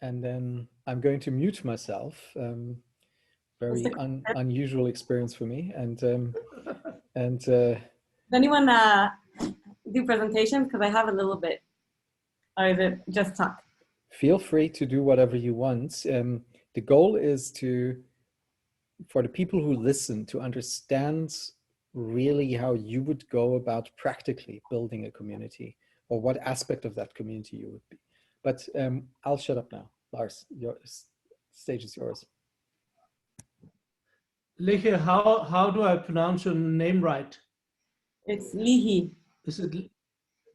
and then I'm going to mute myself. Very unusual experience for me. And does anyone do presentations? Because I have a little bit. Or is it just talk? Feel free to do whatever you want. The goal is for the people who listen to understand really how you would go about practically building a community, or what aspect of that community you would be. But I'll shut up now. Lars, your stage is yours. Leehe, how do I pronounce your name right? It's Leehe. Is it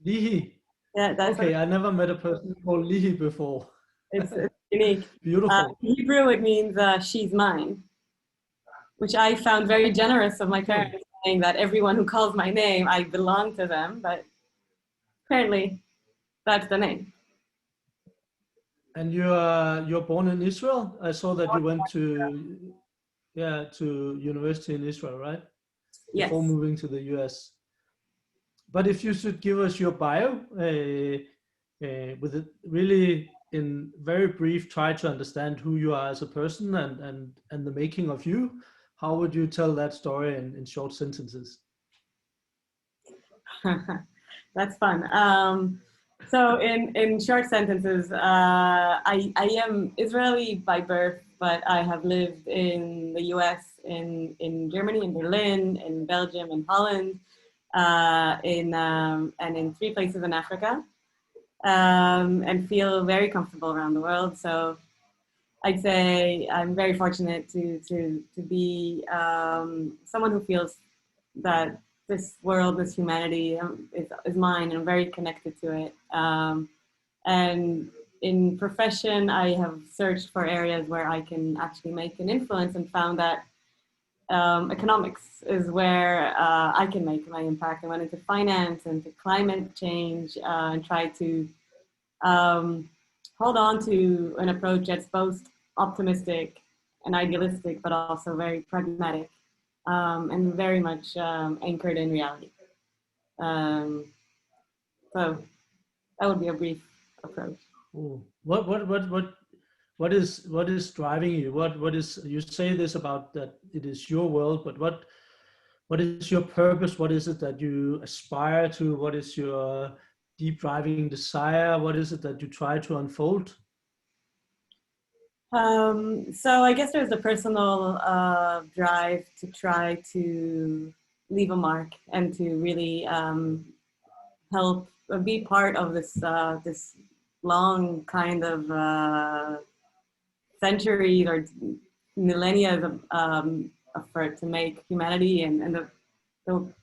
Leehe? Yeah, that's okay. I never met a person called Leehe before. It's unique. Beautiful. In Hebrew, it means she's mine, which I found very generous of my parents, saying that everyone who calls my name, I belong to them, but apparently that's the name. And you're born in Israel? I saw that you went to university in Israel, right? Yes. Before moving to the US. But if you should give us your bio, with it really in very brief, try to understand who you are as a person and the making of you, how would you tell that story in short sentences? That's fun. So in short sentences, I am Israeli by birth, but I have lived in the US, in Germany, in Berlin, in Belgium, in Holland, and in 3 places in Africa, and feel very comfortable around the world. So I'd say I'm very fortunate to be someone who feels that this world, this humanity is mine, and I'm very connected to it. And in profession, I have searched for areas where I can actually make an influence, and found that economics is where I can make my impact. I went into finance and to climate change, and try to hold on to an approach that's both optimistic and idealistic, but also very pragmatic, and very much anchored in reality. So that would be a brief approach. Ooh. What is driving you? What is, you say this about that it is your world, but what is your purpose? What is it that you aspire to? What is your deep driving desire? What is it that you try to unfold? So I guess there's a personal drive to try to leave a mark, and to really help be part of this this long kind of centuries or millennia of effort to make humanity and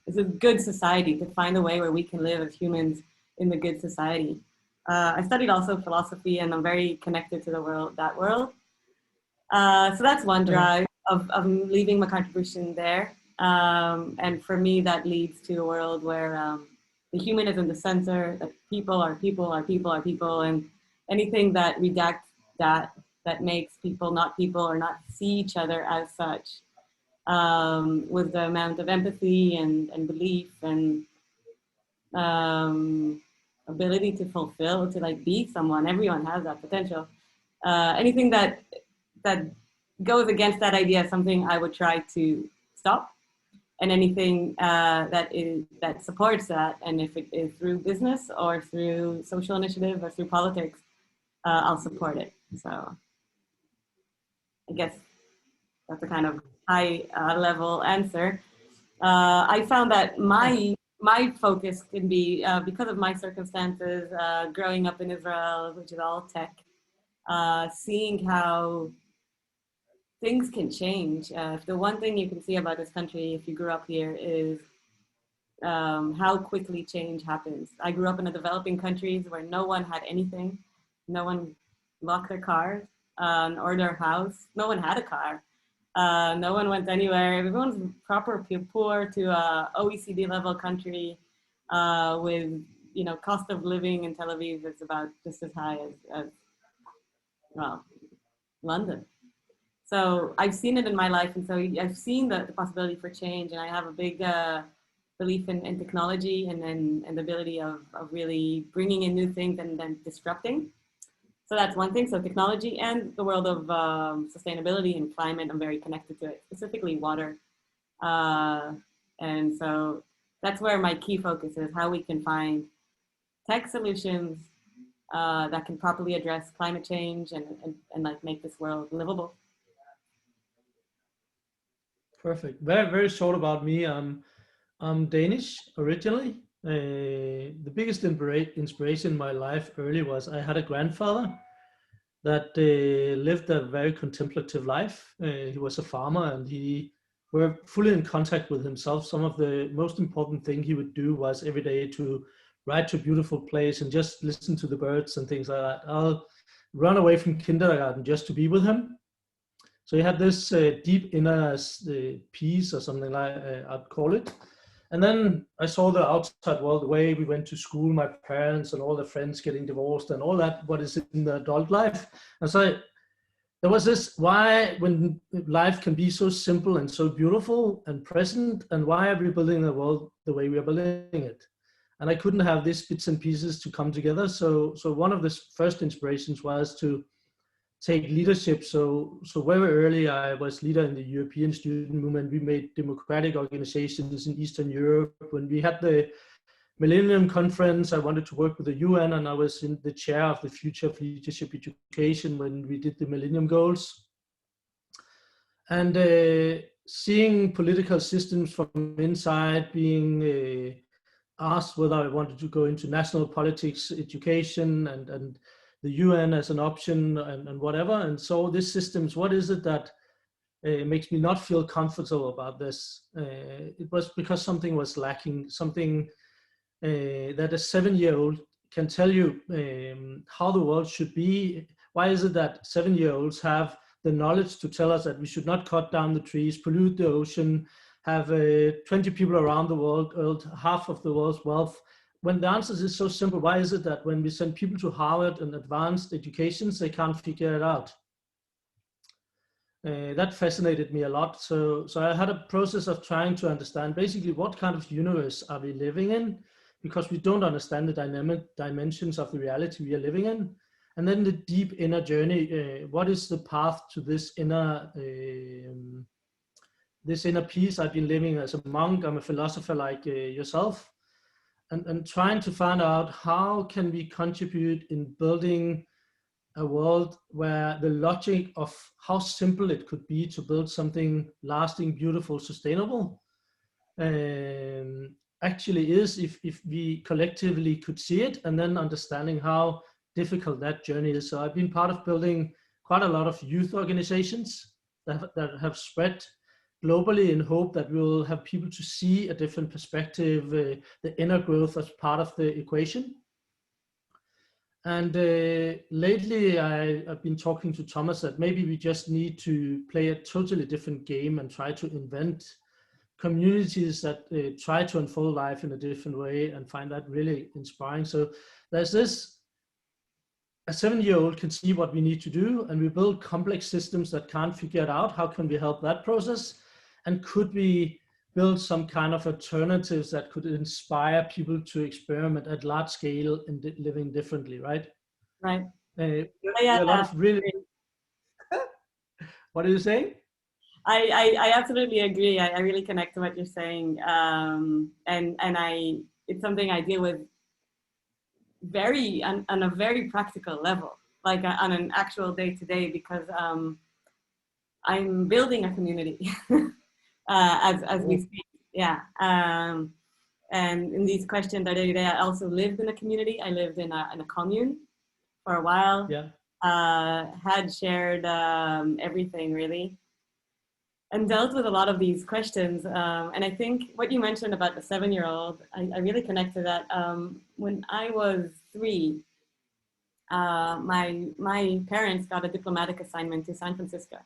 it's a good society, to find a way where we can live as humans in the good society. I studied also philosophy, and I'm very connected to the world, that world. So that's one drive of leaving my contribution there. And for me, that leads to a world where the human is in the center, that people are people are people are people, and anything that redacts that makes people not people, or not see each other as such, with the amount of empathy and belief and ability to fulfill, to like be someone. Everyone has that potential. Anything that goes against that idea is something I would try to stop. And anything that supports that, and if it is through business or through social initiative or through politics, I'll support it. So I guess that's a kind of high level answer. I found that my focus can be, because of my circumstances, growing up in Israel, which is all tech, seeing how things can change. The one thing you can see about this country, if you grew up here, is how quickly change happens. I grew up in a developing countries where no one had anything. No one locked their cars or their house. No one had a car. No one went anywhere. Everyone's proper poor to a OECD level country with, you know, cost of living in Tel Aviv is about just as high as well, London. So I've seen it in my life, and so I've seen the possibility for change, and I have a big belief in technology and the ability of really bringing in new things and then disrupting. So that's one thing. So technology and the world of sustainability and climate, I'm very connected to it, specifically water. And so that's where my key focus is, how we can find tech solutions that can properly address climate change and like make this world livable. Perfect. Very, very short about me. I'm Danish originally. The biggest inspiration in my life early was I had a grandfather that lived a very contemplative life. He was a farmer and he were fully in contact with himself. Some of the most important thing he would do was every day to ride to a beautiful place and just listen to the birds and things like that. I'll run away from kindergarten just to be with him. So he had this deep inner peace or something like I'd call it. And then I saw the outside world, the way we went to school, my parents and all the friends getting divorced and all that, what is in the adult life. And so there was this, why when life can be so simple and so beautiful and present, and why are we building the world the way we are building it? And I couldn't have these bits and pieces to come together. So one of the first inspirations was to take leadership. So very early, I was leader in the European student movement. We made democratic organizations in Eastern Europe. When we had the Millennium Conference, I wanted to work with the UN, and I was in the chair of the Future of Leadership Education when we did the Millennium Goals. And seeing political systems from inside, being asked whether I wanted to go into national politics, education, and the UN as an option and whatever. And so these systems, what is it that makes me not feel comfortable about this? It was because something was lacking, something that a 7-year-old can tell you how the world should be. Why is it that 7-year-olds have the knowledge to tell us that we should not cut down the trees, pollute the ocean, have 20 people around the world, half of the world's wealth? When the answer is so simple, why is it that when we send people to Harvard and advanced educations, they can't figure it out? That fascinated me a lot. So I had a process of trying to understand basically what kind of universe are we living in, because we don't understand the dynamic dimensions of the reality we are living in. And then the deep inner journey, what is the path to this inner peace I've been living as a monk? I'm a philosopher like yourself. And trying to find out how can we contribute in building a world where the logic of how simple it could be to build something lasting, beautiful, sustainable actually is, if we collectively could see it, and then understanding how difficult that journey is. So I've been part of building quite a lot of youth organizations that have spread globally in hope that we'll have people to see a different perspective, the inner growth as part of the equation. And lately I've been talking to Thomas that maybe we just need to play a totally different game and try to invent communities that try to unfold life in a different way, and find that really inspiring. So there's this, a 7-year-old can see what we need to do, and we build complex systems that can't figure it out. How can we help that process? And could we build some kind of alternatives that could inspire people to experiment at large scale and living differently, right? Right. A lot of really. What are you saying? I absolutely agree. I really connect to what you're saying. It's something I deal with on a very practical level, like on an actual day-to-day, because I'm building a community as we speak. Yeah. And in these questions that day, I also lived in a community. I lived in a commune for a while. Yeah. Had shared everything really, and dealt with a lot of these questions. And I think what you mentioned about the 7-year-old, I really connect to that. When I was 3, my parents got a diplomatic assignment to San Francisco.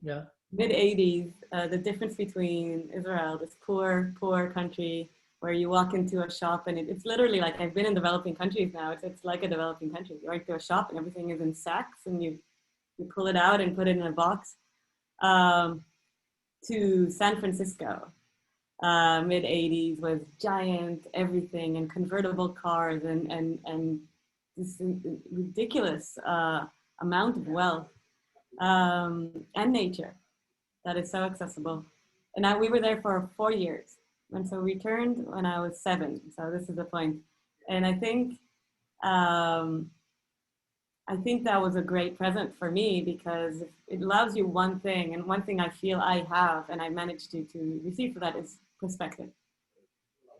Yeah. Mid-80s, the difference between Israel, this poor country, where you walk into a shop and it's literally like, I've been in developing countries now. It's like a developing country. You walk to a shop and everything is in sacks, and you pull it out and put it in a box. To San Francisco, mid-80s, with giant everything and convertible cars and this ridiculous amount of wealth and nature that is so accessible. And we were there for 4 years. And so returned when I was 7. So this is the point. And I think that was a great present for me, because it allows you one thing, and one thing I feel I have and I managed to receive for that is perspective.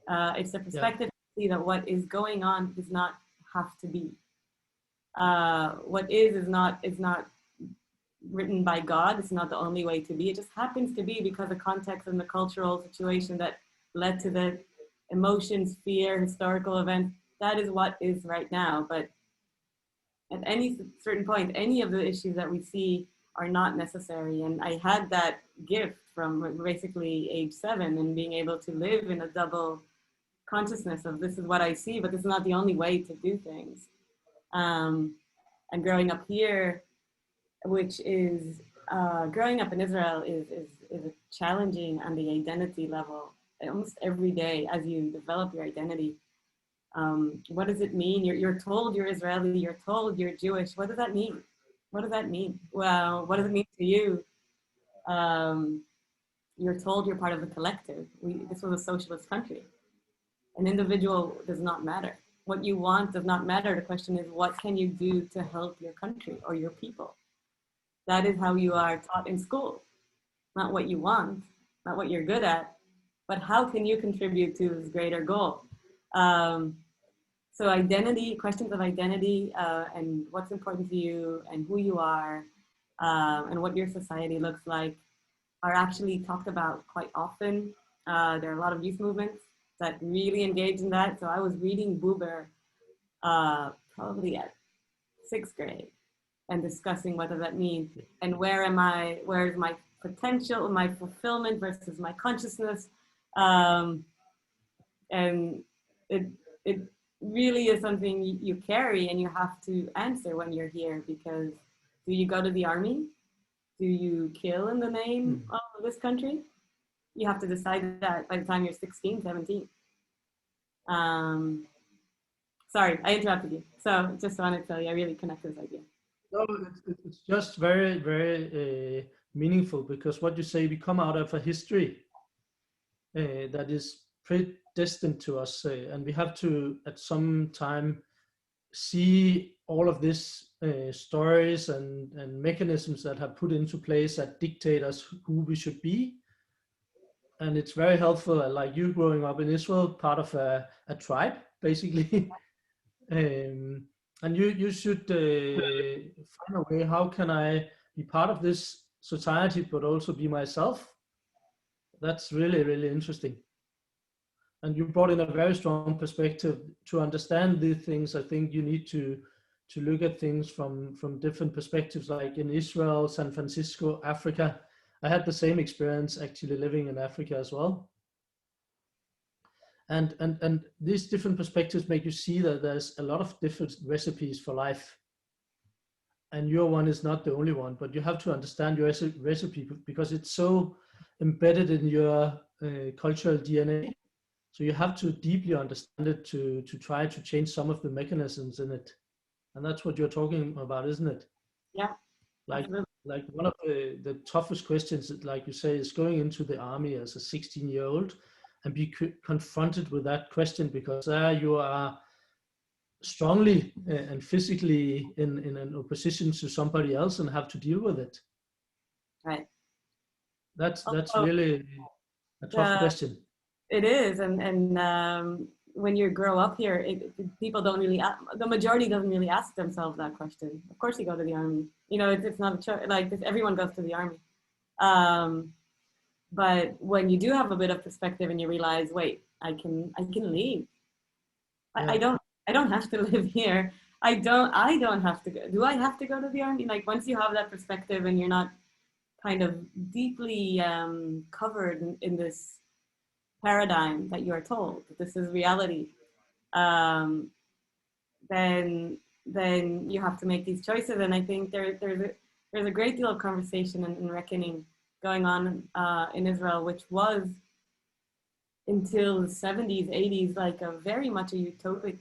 It's the perspective to see that what is going on does not have to be. What is not written by God. It's not the only way to be. It just happens to be because the context and the cultural situation that led to the emotions, fear, historical events. That is what is right now. But at any certain point, any of the issues that we see are not necessary. And I had that gift from basically age 7 and being able to live in a double consciousness of this is what I see, but this is not the only way to do things. And growing up here, which is growing up in Israel is challenging on the identity level almost every day as you develop your identity. What does it mean? You're told you're Israeli, you're told you're Jewish. What does that mean? What does that mean? Well, what does it mean to you? You're told you're part of the collective. This was a socialist country. An individual does not matter. What you want does not matter. The question is, what can you do to help your country or your people? That is how you are taught in school. Not what you want, not what you're good at, but how can you contribute to this greater goal? So identity, questions of identity, and what's important to you and who you are, and what your society looks like are actually talked about quite often. There are a lot of youth movements that really engage in that. So I was reading Buber probably at 6th grade and discussing what does that mean and where is my potential, my fulfillment versus my consciousness. And it really is something you carry and you have to answer when you're here, because do you go to the army? Do you kill in the name of this country? You have to decide that by the time you're 16, 17. Sorry, I interrupted you. So just wanted to tell you, I really connect this idea. No, it's just very, very meaningful, because what you say, we come out of a history that is predestined to us, and we have to, at some time, see all of these stories and mechanisms that have put into place that dictate us who we should be. And it's very helpful, like you growing up in Israel, part of a tribe, basically. And you should find a way, how can I be part of this society, but also be myself? That's really, really interesting. And you brought in a very strong perspective. To understand these things, I think you need to look at things from different perspectives, like in Israel, San Francisco, Africa. I had the same experience actually living in Africa as well. And these different perspectives make you see that there's a lot of different recipes for life. And your one is not the only one, but you have to understand your recipe, because it's so embedded in your cultural DNA. So you have to deeply understand it to try to change some of the mechanisms in it. And that's what you're talking about, isn't it? Yeah. Like one of the toughest questions, like you say, is going into the army as a 16-year-old and be confronted with that question, because there you are strongly and physically in an opposition to somebody else and have to deal with it. Right. That's really a tough question. It is, and when you grow up here, people don't really, the majority doesn't really ask themselves that question. Of course you go to the army. You know, it's not a choice, like everyone goes to the army. But when you do have a bit of perspective and you realize, wait, I can leave. Yeah. I don't have to live here. I don't have to go. Do I have to go to the army? Like, once you have that perspective and you're not kind of deeply covered in this paradigm that you are told that this is reality, then you have to make these choices. And I think there's a great deal of conversation and reckoning going on in Israel, which was until the 70s, 80s, like a very much a utopic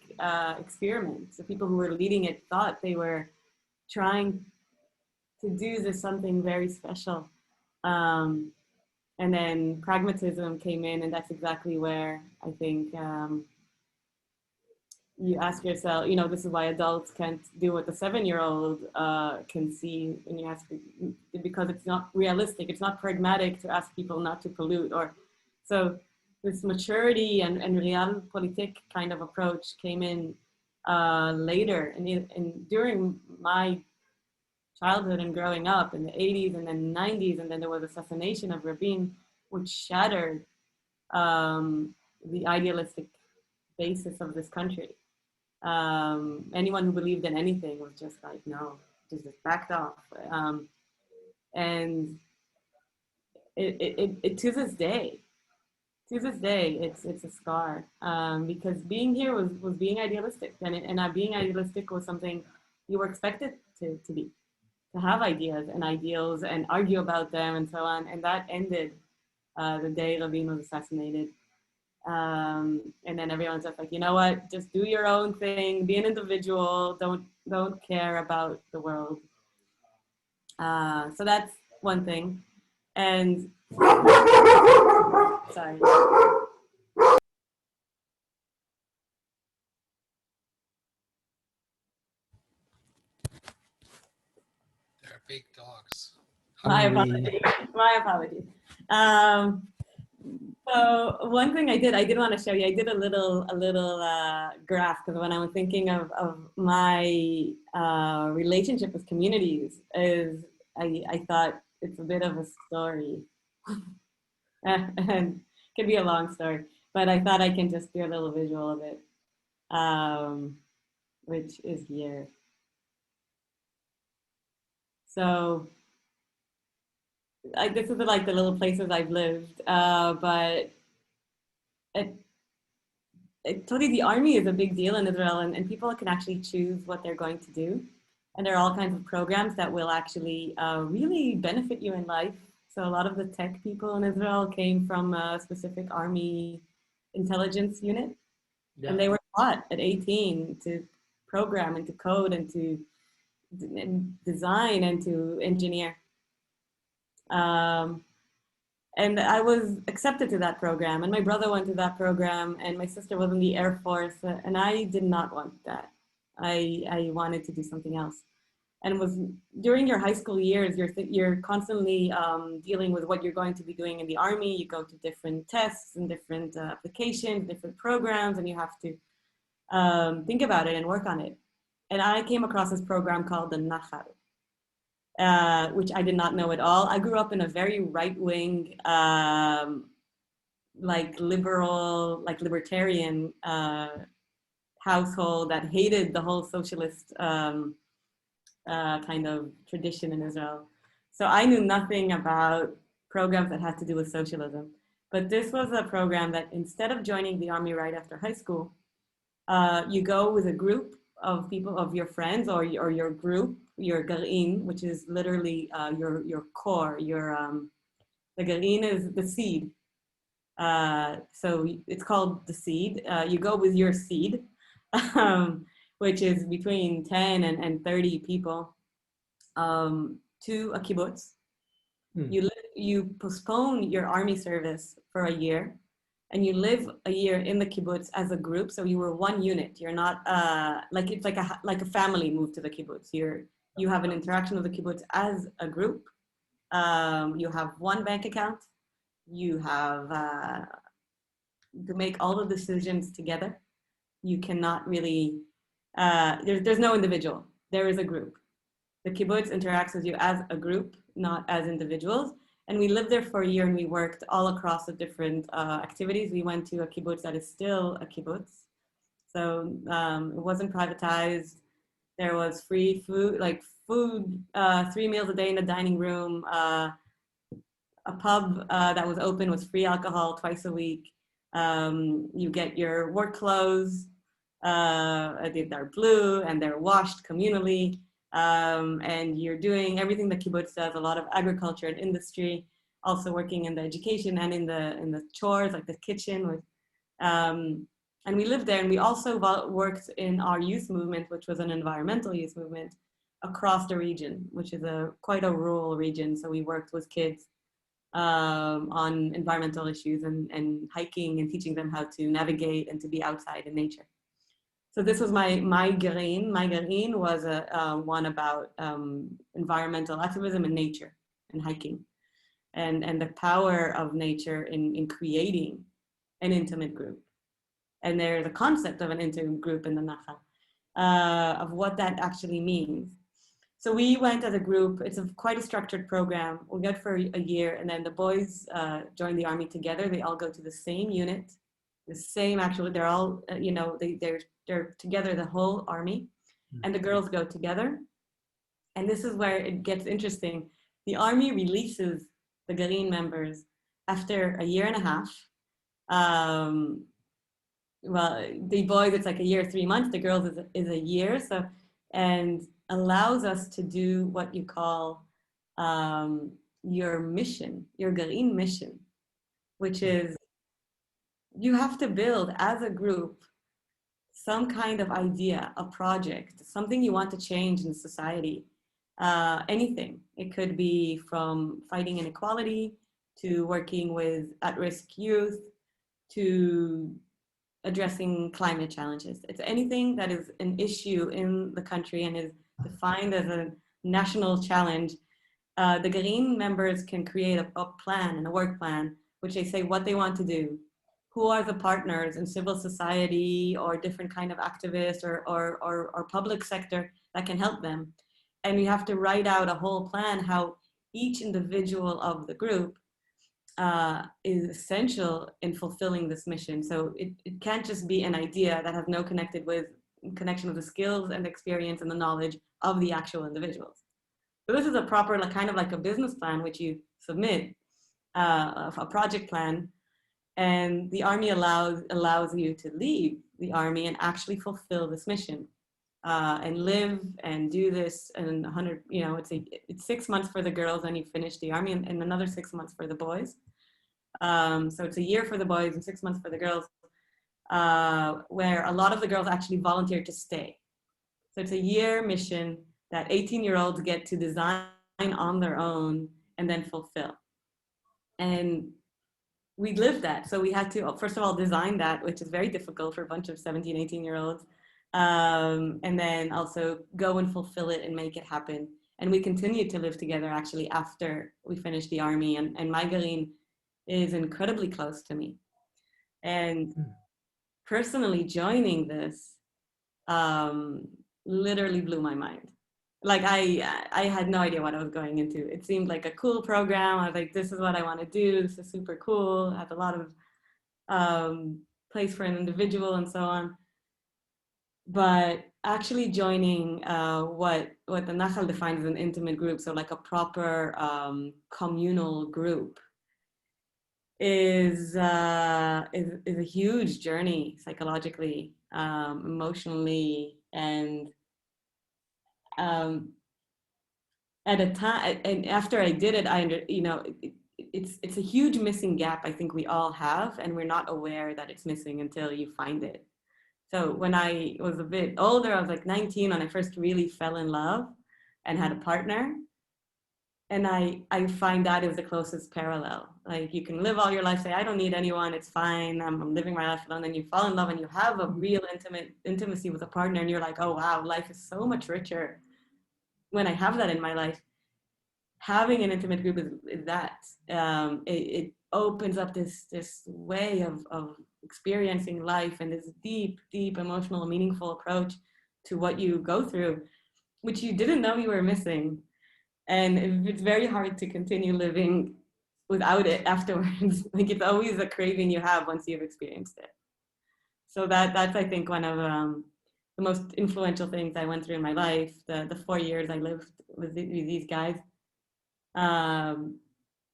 experiment. So people who were leading it thought they were trying to do this something very special. And then pragmatism came in, and that's exactly where I think you ask yourself, you know, this is why adults can't do what the 7-year-old can see. And you ask, because it's not realistic, it's not pragmatic to ask people not to pollute. Or so this maturity and realpolitik kind of approach came in later. And during my childhood and growing up in the 80s and then 90s, and then there was assassination of Rabin, which shattered the idealistic basis of this country. Anyone who believed in anything was just like, no, just backed off. And it to this day, it's a scar, because being here was being idealistic, and being idealistic was something you were expected to be, to have ideas and ideals and argue about them and so on. And that ended the day Rabin was assassinated. And then everyone's just like, you know what, just do your own thing, be an individual, don't care about the world. So that's one thing. And sorry. They're big dogs. My Hungry. apologies. My apologies. So one thing I did want to show you, I did a little graph, because when I was thinking of my relationship with communities, is I thought it's a bit of a story. And it could be a long story, but I thought I can just do a little visual of it, which is here. So this is like the little places I've lived, but totally the army is a big deal in Israel, and people can actually choose what they're going to do. And there are all kinds of programs that will actually really benefit you in life. So a lot of the tech people in Israel came from a specific army intelligence unit. Yeah. And they were taught at 18 to program and to code and to design and to engineer. And I was accepted to that program, and my brother went to that program, and my sister was in the Air Force, and I did not want that. I wanted to do something else. And it was during your high school years, you're constantly dealing with what you're going to be doing in the army. You go to different tests and different applications, different programs, and you have to think about it and work on it. And I came across this program called the Nachal, which I did not know at all. I grew up in a very right-wing, like liberal, like libertarian household that hated the whole socialist kind of tradition in Israel. So I knew nothing about programs that had to do with socialism. But this was a program that instead of joining the army right after high school, you go with a group of people, of your friends or your group, your garin, which is literally your core, the garin is the seed. So it's called the seed. You go with your seed, which is between 10 and 30 people, to a kibbutz. You postpone your army service for a year, and you live a year in the kibbutz as a group. So you were one unit. You're not like it's like a family moved to the kibbutz. You have an interaction with the kibbutz as a group. You have one bank account. You have to make all the decisions together. You cannot really. There's no individual. There is a group. The kibbutz interacts with you as a group, not as individuals. And we lived there for a year, and we worked all across the different activities. We went to a kibbutz that is still a kibbutz. So it wasn't privatized. There was free food, 3 meals a day in the dining room. A pub that was open was free alcohol twice a week. You get your work clothes. They're blue and they're washed communally. And you're doing everything the kibbutz does, a lot of agriculture and industry. also working in the education and in the chores, like the kitchen. And we lived there, and we also worked in our youth movement, which was an environmental youth movement across the region, which is quite a rural region. So we worked with kids on environmental issues and hiking and teaching them how to navigate and to be outside in nature. So this was my Gerin. My Gerin was one about environmental activism and nature and hiking, and the power of nature in creating an intimate group. And there's a concept of an intimate group in the Nachal, of what that actually means. So we went as a group. It's quite a structured program. We go for a year, and then the boys join the army together. They all go to the same unit, the same actually. They're all, they're together, the whole army, and the girls go together. And this is where it gets interesting. The army releases the Gerin members after a year and a half. Well, the boys, it's like a year, 3 months. The girls is a year. So, and allows us to do what you call your mission, your Gerin mission, which is you have to build as a group some kind of idea, a project, something you want to change in society, anything. It could be from fighting inequality to working with at-risk youth to addressing climate challenges. It's anything that is an issue in the country and is defined as a national challenge. The Gerin members can create a plan and a work plan, which they say what they want to do, who are the partners in civil society or different kind of activists or public sector that can help them. And you have to write out a whole plan how each individual of the group is essential in fulfilling this mission. So it can't just be an idea that has no connection with the skills and experience and the knowledge of the actual individuals. So this is a proper, kind of like a business plan, which you submit, a project plan, and the army allows you to leave the army and actually fulfill this mission, and live and do this. And 100, it's 6 months for the girls, and you finish the army, and another 6 months for the boys. So it's a year for the boys and 6 months for the girls, where a lot of the girls actually volunteer to stay. So it's a year mission that 18-year-olds get to design on their own and then fulfill. And we lived that. So we had to, first of all, design that, which is very difficult for a bunch of 17, 18-year-olds. And then also go and fulfill it and make it happen. And we continued to live together actually after we finished the army. And my Gerin is incredibly close to me. And personally joining this literally blew my mind. Like I had no idea what I was going into. It seemed like a cool program. I was like, this is what I want to do. This is super cool. It has a lot of place for an individual and so on. But actually joining what the Nachal defines as an intimate group, so like a proper communal group, is a huge journey psychologically, emotionally, and at a time, and after I did it, it's a huge missing gap I think we all have, and we're not aware that it's missing until you find it. So when I was a bit older, I was like 19 when I first really fell in love and had a partner. And I find that is the closest parallel. Like you can live all your life, say, I don't need anyone, it's fine, I'm living my life alone. And you fall in love and you have a real intimacy with a partner, and you're like, oh wow, life is so much richer when I have that in my life. Having an intimate group is that. It opens up this way of experiencing life and this deep, deep emotional, meaningful approach to what you go through, which you didn't know you were missing. And it's very hard to continue living without it afterwards. Like it's always a craving you have once you've experienced it. So that's I think one of the most influential things I went through in my life. The 4 years I lived with these guys.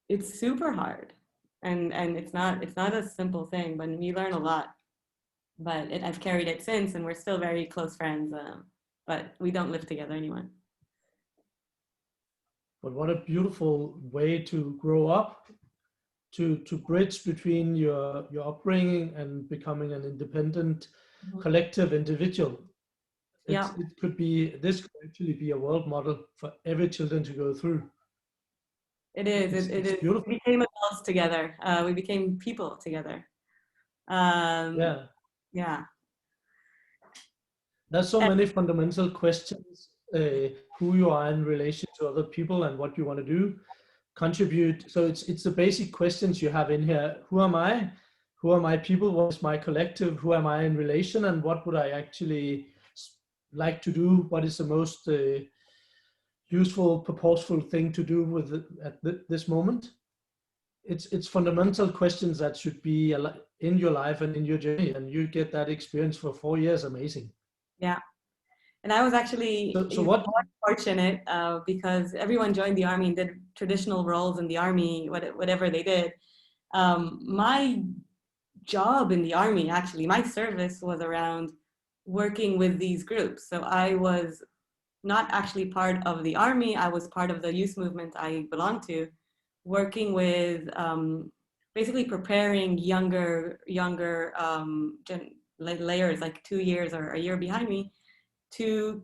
It's super hard, and it's not a simple thing, but you learn a lot. But I've carried it since, and we're still very close friends. But we don't live together anymore. but what a beautiful way to grow up, to bridge between your upbringing and becoming an independent, collective individual. Yeah, This could actually be a world model for every children to go through. it is. It It's is. beautiful. We became adults together. We became people together. Yeah. Yeah. There's so many fundamental questions, who you are in relation to other people and what you want to do, contribute. So it's the basic questions you have in here. Who am I? Who are my people? What is my collective? Who am I in relation? And what would I actually like to do? What is the most useful, purposeful thing to do with it at this moment? It's fundamental questions that should be in your life and in your journey, and you get that experience for 4 years. Amazing. Yeah. And I was actually So what? more fortunate because everyone joined the army and did traditional roles in the army, whatever they did. My job in the army, actually, my service was around working with these groups. So I was not actually part of the army. I was part of the youth movement I belonged to, working with basically preparing younger layers, like 2 years or a year behind me, to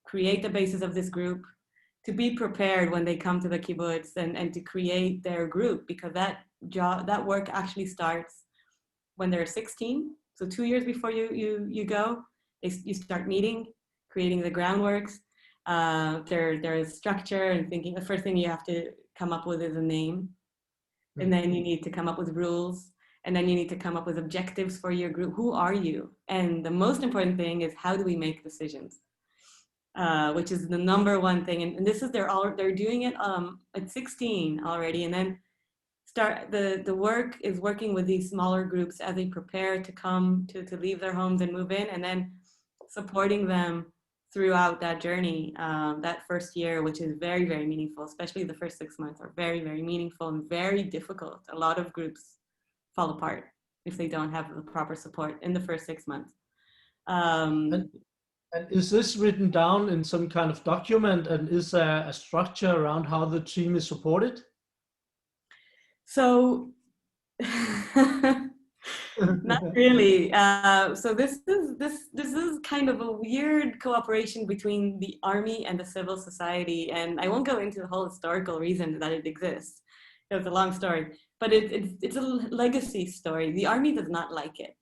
create the basis of this group, to be prepared when they come to the kibbutz and to create their group, because that work actually starts when they're 16. So 2 years before you go, you start meeting, creating the groundworks. There's structure and thinking. The first thing you have to come up with is a name, and then you need to come up with rules, and then you need to come up with objectives for your group. Who are you? And the most important thing is, how do we make decisions? Which is the number one thing. And this is, they're doing it at 16 already. And then the work is working with these smaller groups as they prepare to come to leave their homes and move in, and then supporting them throughout that journey, that first year, which is very, very meaningful. Especially the first 6 months are very, very meaningful and very difficult. A lot of groups fall apart if they don't have the proper support in the first 6 months. And is this written down in some kind of document, and is there a structure around how the team is supported? So not really. So this is kind of a weird cooperation between the army and the civil society, and I won't go into the whole historical reason that it exists. It's a long story, but it's a legacy story. The army does not like it.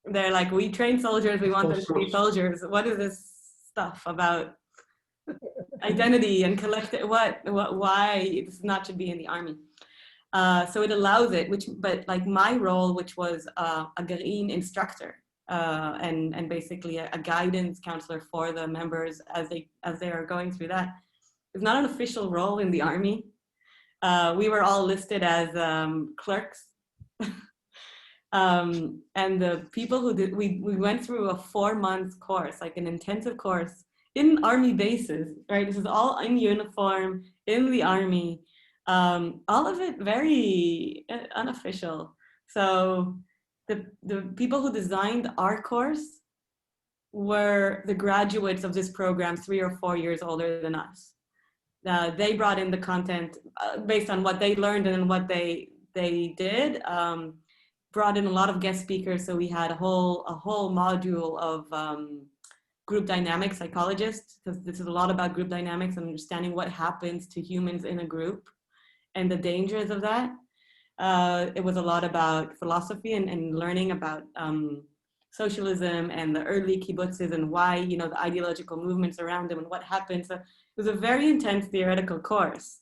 They're like, we train soldiers, we want them to be soldiers. What is this stuff about identity and collective? Why this not should be in the army? So it allows it, but like my role, which was a Garin instructor and basically a guidance counselor for the members as they are going through that, is not an official role in the army. We were all listed as clerks. And the people who did, we went through a 4-month course, like an intensive course in army bases, right? This is all in uniform, in the army. All of it very unofficial. So the people who designed our course were the graduates of this program 3 or 4 years older than us. They brought in the content based on what they learned and what they did. Brought in a lot of guest speakers, so we had a whole module of group dynamics psychologists, because this is a lot about group dynamics and understanding what happens to humans in a group and the dangers of that. It was a lot about philosophy and learning about socialism and the early kibbutzes and why, the ideological movements around them and what happened. So it was a very intense theoretical course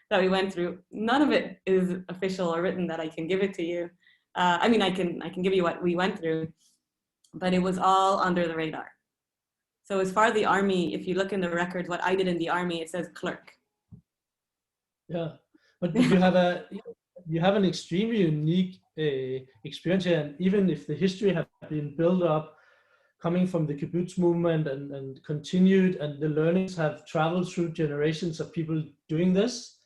that we went through. None of it is official or written that I can give it to you. I mean, I can give you what we went through, but it was all under the radar. So as far as the army, if you look in the records, what I did in the army, it says clerk. Yeah, but you have an extremely unique experience here, and even if the history has been built up, coming from the kibbutz movement and continued, and the learnings have traveled through generations of people doing this.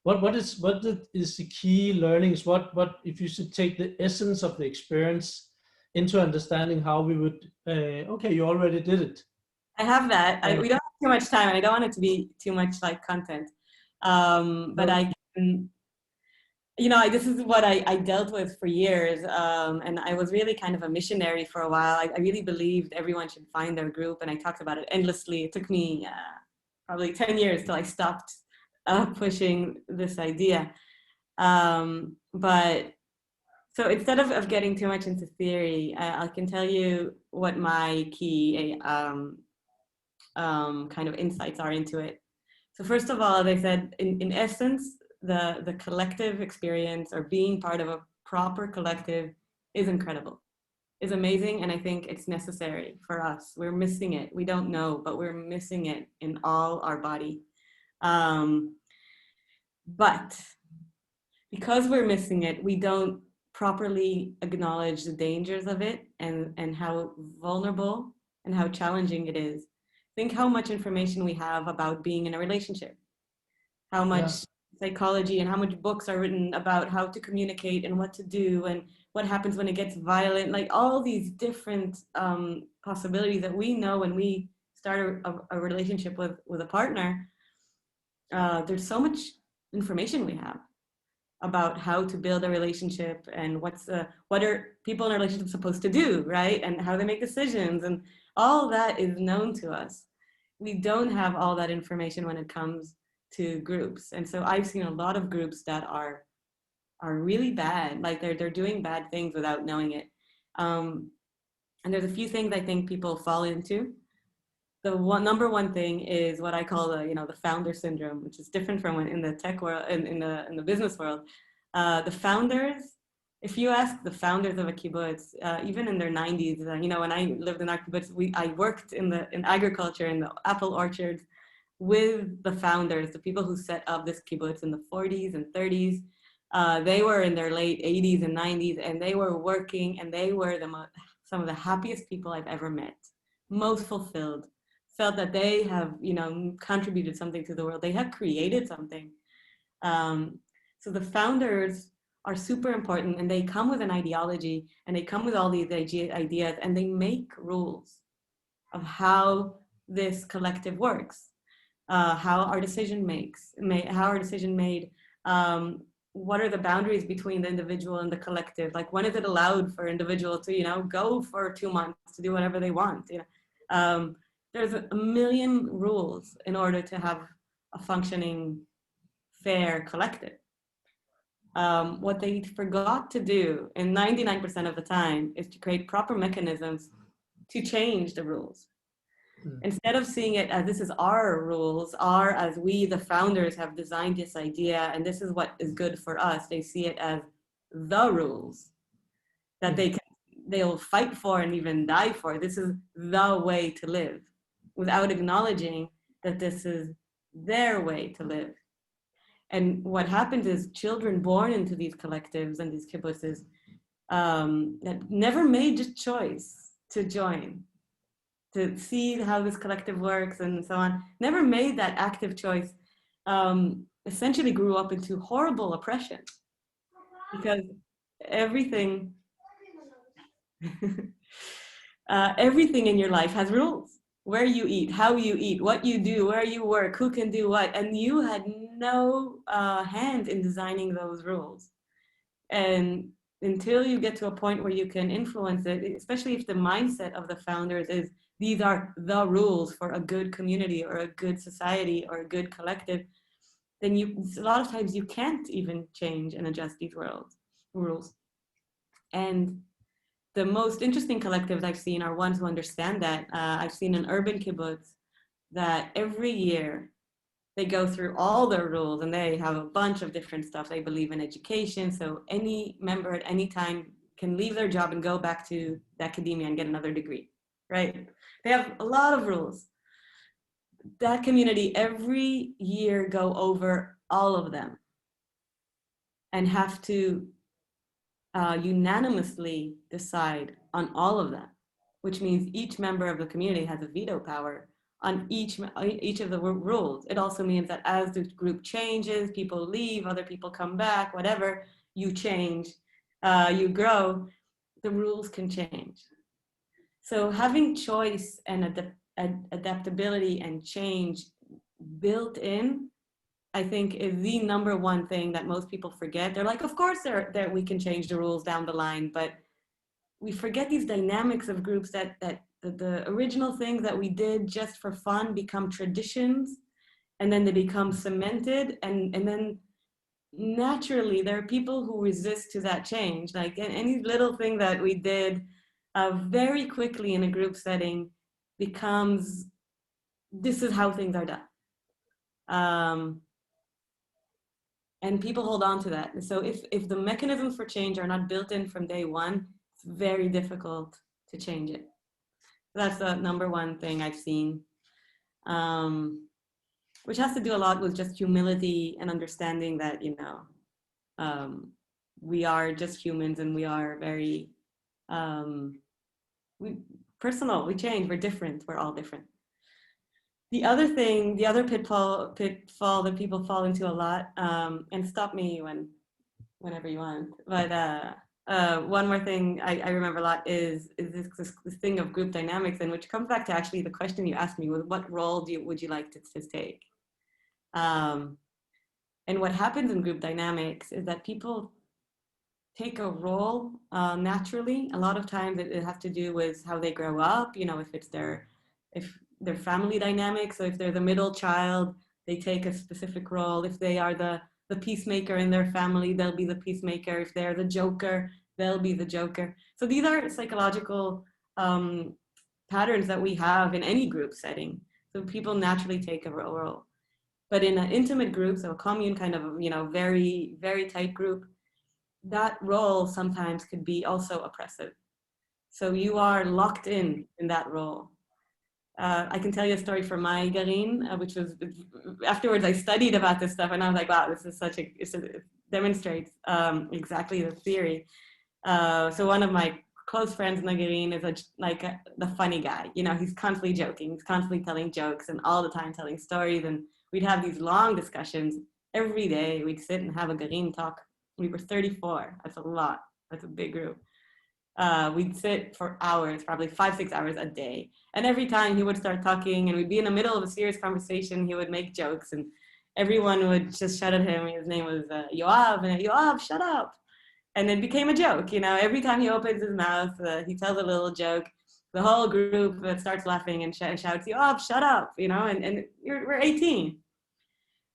What is the key learnings? What if you should take the essence of the experience into understanding how we would? Okay, you already did it. I have that. We don't have too much time, and I don't want it to be too much like content. But I can, you know, this is what I dealt with for years. And I was really kind of a missionary for a while. I really believed everyone should find their group, and I talked about it endlessly. It took me probably 10 years till I stopped pushing this idea. But so instead of getting too much into theory, I can tell you what my key kind of insights are into it. So first of all, they said, in essence, the collective experience or being part of a proper collective is incredible, is amazing, and I think it's necessary for us. We're missing it. We don't know, but we're missing it in all our body. But because we're missing it, we don't properly acknowledge the dangers of it and how vulnerable and how challenging it is. Think how much information we have about being in a relationship, how much psychology and how much books are written about how to communicate and what to do and what happens when it gets violent, like all these different possibilities that we know when we start a relationship with a partner. There's so much information we have about how to build a relationship and what are people in a relationship supposed to do, right? And how they make decisions, and all that is known to us. We don't have all that information when it comes to groups. And so I've seen a lot of groups that are really bad, like they're doing bad things without knowing it. And there's a few things I think people fall into. The number one thing is what I call the founder syndrome, which is different from in the tech world, in the business world. The founders, if you ask the founders of a kibbutz, even in their 90s, when I lived in our kibbutz, I worked in agriculture, in the apple orchards, with the founders, the people who set up this kibbutz in the 40s and 30s. They were in their late 80s and 90s, and they were working, and they were some of the happiest people I've ever met, most fulfilled, felt that they have, contributed something to the world. They have created something. So the founders are super important, and they come with an ideology, and they come with all these ideas, and they make rules of how this collective works, how our decision made, what are the boundaries between the individual and the collective? Like, when is it allowed for individual to, go for 2 months to do whatever they want? There's a million rules in order to have a functioning, fair collective. What they forgot to do, in 99% of the time, is to create proper mechanisms to change the rules. Instead of seeing it as this is our rules, as we, the founders, have designed this idea, and this is what is good for us, they see it as the rules that they'll fight for and even die for. This is the way to live, without acknowledging that this is their way to live. And what happens is children born into these collectives and these kibbutzes that never made the choice to join, to see how this collective works and so on, never made that active choice, essentially grew up into horrible oppression, because everything in your life has rules. Where you eat, how you eat, what you do, where you work, who can do what, and you had no hand in designing those rules. And until you get to a point where you can influence it, especially if the mindset of the founders is these are the rules for a good community or a good society or a good collective, then a lot of times you can't even change and adjust these rules. And the most interesting collectives I've seen are ones who understand that. I've seen an urban kibbutz that every year they go through all their rules, and they have a bunch of different stuff. They believe in education, so any member at any time can leave their job and go back to the academia and get another degree, right? They have a lot of rules. That community every year go over all of them and have to unanimously decide on all of them, which means each member of the community has a veto power on each of the rules. It also means that as the group changes, people leave, other people come back, whatever, you change, you grow, the rules can change. So having choice and adaptability and change built in I think is the number one thing that most people forget. They're like, of course there we can change the rules down the line, but we forget these dynamics of groups that the original things that we did just for fun become traditions, and then they become cemented, and then naturally there are people who resist to that change. Like any little thing that we did very quickly in a group setting becomes, this is how things are done. And people hold on to that. So if the mechanisms for change are not built in from day one, it's very difficult to change it. That's the number one thing I've seen, which has to do a lot with just humility and understanding that, you know, we are just humans, and we are very personal. We change, we're different, we're all different. The other thing, the other pitfall that people fall into a lot, and stop me whenever you want, but one more thing I remember a lot is this thing of group dynamics, and which comes back to actually the question you asked me, was what role would you like to take? And what happens in group dynamics is that people take a role naturally. A lot of times it has to do with how they grow up, you know, if their family dynamics. So if they're the middle child, they take a specific role. If they are the peacemaker in their family, they'll be the peacemaker. If they're the joker, they'll be the joker. So these are psychological patterns that we have in any group setting. So people naturally take a role. But in an intimate group, so a commune kind of, you know, very, very tight group, that role sometimes could be also oppressive. So you are locked in that role. I can tell you a story from my garin, which was, afterwards I studied about this stuff, and I was like, wow, this is it demonstrates exactly the theory. So one of my close friends in the garin is the funny guy. You know, he's constantly joking, he's constantly telling jokes, and all the time telling stories. And we'd have these long discussions every day. We'd sit and have a garin talk. We were 34. That's a lot. That's a big group. We'd sit for hours, probably 5-6 hours a day. And every time he would start talking and we'd be in the middle of a serious conversation, he would make jokes and everyone would just shout at him. His name was Yoav, and Yoav, shut up. And it became a joke, you know, every time he opens his mouth, he tells a little joke. The whole group starts laughing and shouts, Yoav, shut up, you know, and we're 18.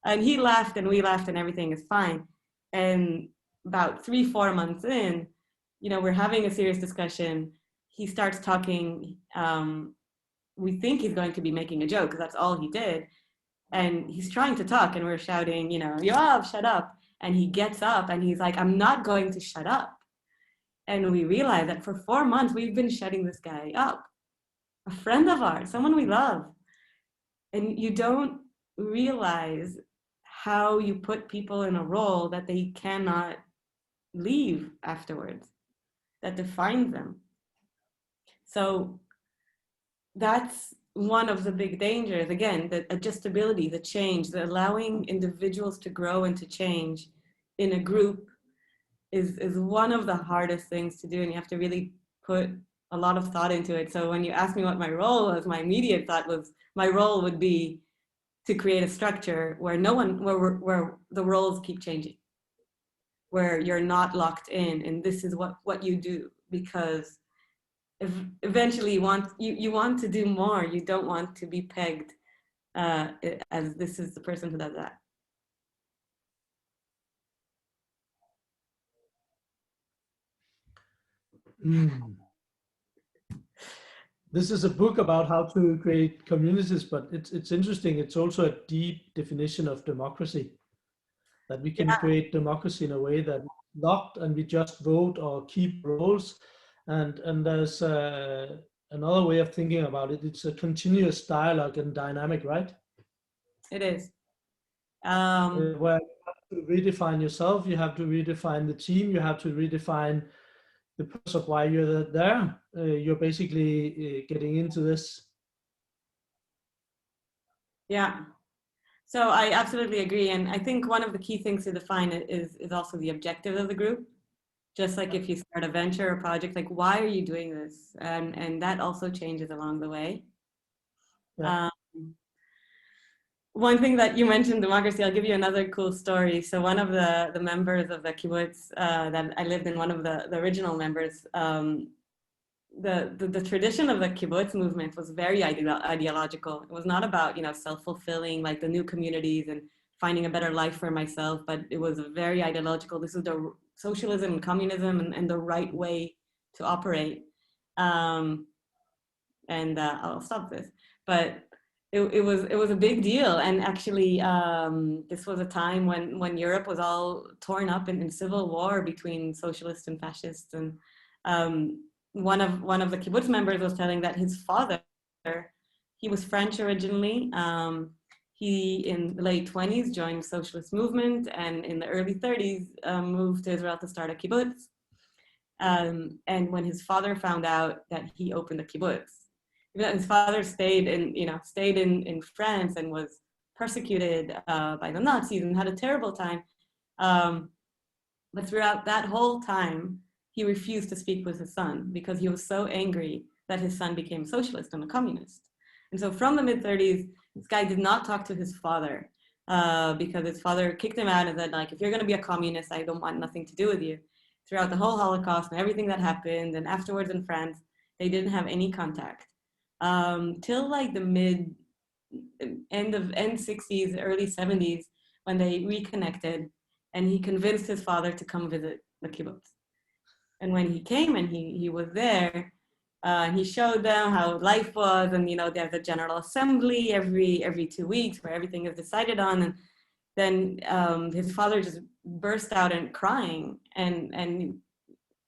And he laughed and we laughed and everything is fine. And about 3-4 months in, you know, we're having a serious discussion. He starts talking. We think he's going to be making a joke because that's all he did. And he's trying to talk and we're shouting, you know, Yoav, shut up. And he gets up and he's like, I'm not going to shut up. And we realize that for 4 months, we've been shutting this guy up. A friend of ours, someone we love. And you don't realize how you put people in a role that they cannot leave afterwards, that defines them. So that's one of the big dangers. Again, the adjustability, the change, the allowing individuals to grow and to change in a group is one of the hardest things to do, and you have to really put a lot of thought into it. So when you ask me what my role was, my immediate thought was my role would be to create a structure where where the roles keep changing, where you're not locked in and this is what you do, because eventually you want to do more. You don't want to be pegged as this is the person who does that. This is a book about how to create communities, but it's interesting. It's also a deep definition of democracy, that we can create democracy in a way that locked and we just vote or keep roles. And there's another way of thinking about it. It's a continuous dialogue and dynamic, right? It is. Where you have to redefine yourself, you have to redefine the team, you have to redefine the purpose of why you're there. You're basically getting into this. Yeah. So I absolutely agree. And I think one of the key things to define it is also the objective of the group. Just like if you start a venture or project, like, why are you doing this? And that also changes along the way. Yeah. one thing that you mentioned, democracy, I'll give you another cool story. So one of the members of the kibbutz that I lived in, one of the original members, the tradition of the kibbutz movement was very ideological. It was not about, you know, self-fulfilling, like the new communities and finding a better life for myself, but it was very ideological. This is the socialism and communism and the right way to operate. And I'll stop this, but it was a big deal. And actually, this was a time when Europe was all torn up in civil war between socialists and fascists. And one of the kibbutz members was telling that his father, he was French originally. He in the late 20s joined the socialist movement, and in the early 30s moved to Israel to start a kibbutz. And when his father found out that he opened a kibbutz, his father stayed in France and was persecuted by the Nazis and had a terrible time. But throughout that whole time, he refused to speak with his son because he was so angry that his son became socialist and a communist. And so from the mid-30s, this guy did not talk to his father because his father kicked him out and said, like, if you're going to be a communist, I don't want nothing to do with you. Throughout the whole Holocaust and everything that happened, and afterwards in France, they didn't have any contact. Till like the end 60s, early 70s, when they reconnected, and he convinced his father to come visit the kibbutz. And when he came and he was there, he showed them how life was, and you know, there's a general assembly every 2 weeks where everything is decided on. And then his father just burst out and crying, and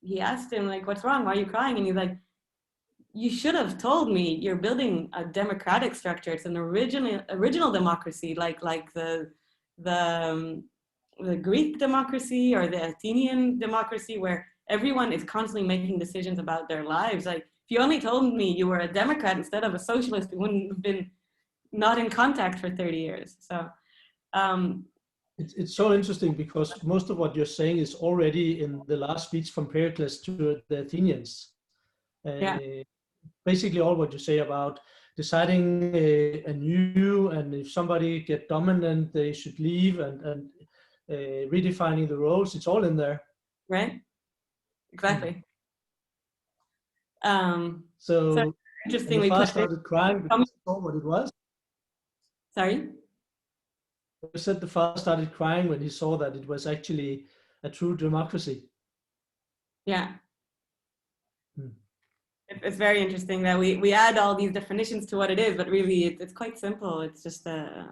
he asked him, like, what's wrong? Why are you crying? And he's like, you should have told me you're building a democratic structure. It's an original democracy, like the Greek democracy or the Athenian democracy, where everyone is constantly making decisions about their lives. Like, if you only told me you were a Democrat instead of a socialist, we wouldn't have been not in contact for 30 years. So it's so interesting because most of what you're saying is already in the last speech from Pericles to the Athenians. yeah. Basically all what you say about deciding anew, and if somebody get dominant, they should leave, and redefining the roles, it's all in there. Right? Exactly. So interestingly, the father started crying because he saw what it was. Sorry? You said the father started crying when he saw that it was actually a true democracy. Yeah. It's very interesting that we add all these definitions to what it is, but really it's quite simple. It's just a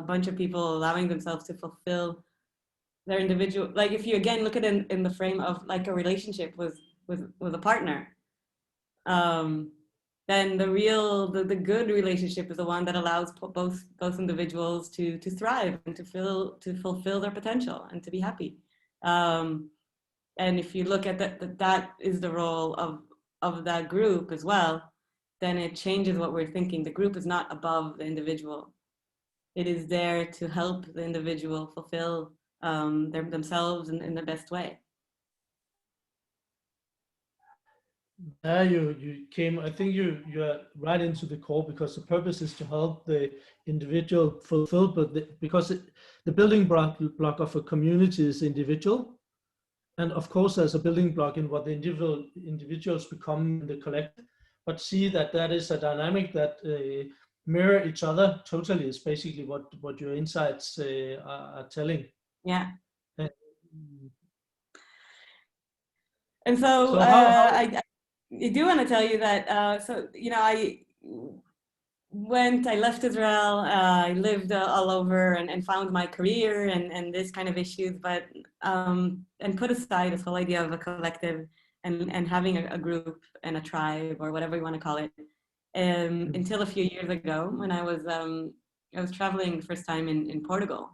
bunch of people allowing themselves to fulfill their individual, like if you again look at it in the frame of like a relationship with a partner, then the good relationship is the one that allows both individuals to thrive and to fulfill their potential and to be happy. And if you look at that is the role of that group as well, then it changes what we're thinking. The group is not above the individual. It is there to help the individual fulfill themselves in the best way. You came, I think you're right into the core, because the purpose is to help the individual fulfill, but because the building block of a community is individual. And of course, there's a building block in what the individuals become in the collective, but see that is a dynamic that mirror each other totally, is basically what your insights are telling. Yeah. And so, I do want to tell you that, so, you know, I left Israel, I lived all over and found my career and this kind of issues, but, and put aside this whole idea of a collective and having a group and a tribe or whatever you want to call it, until a few years ago when I was traveling the first time in Portugal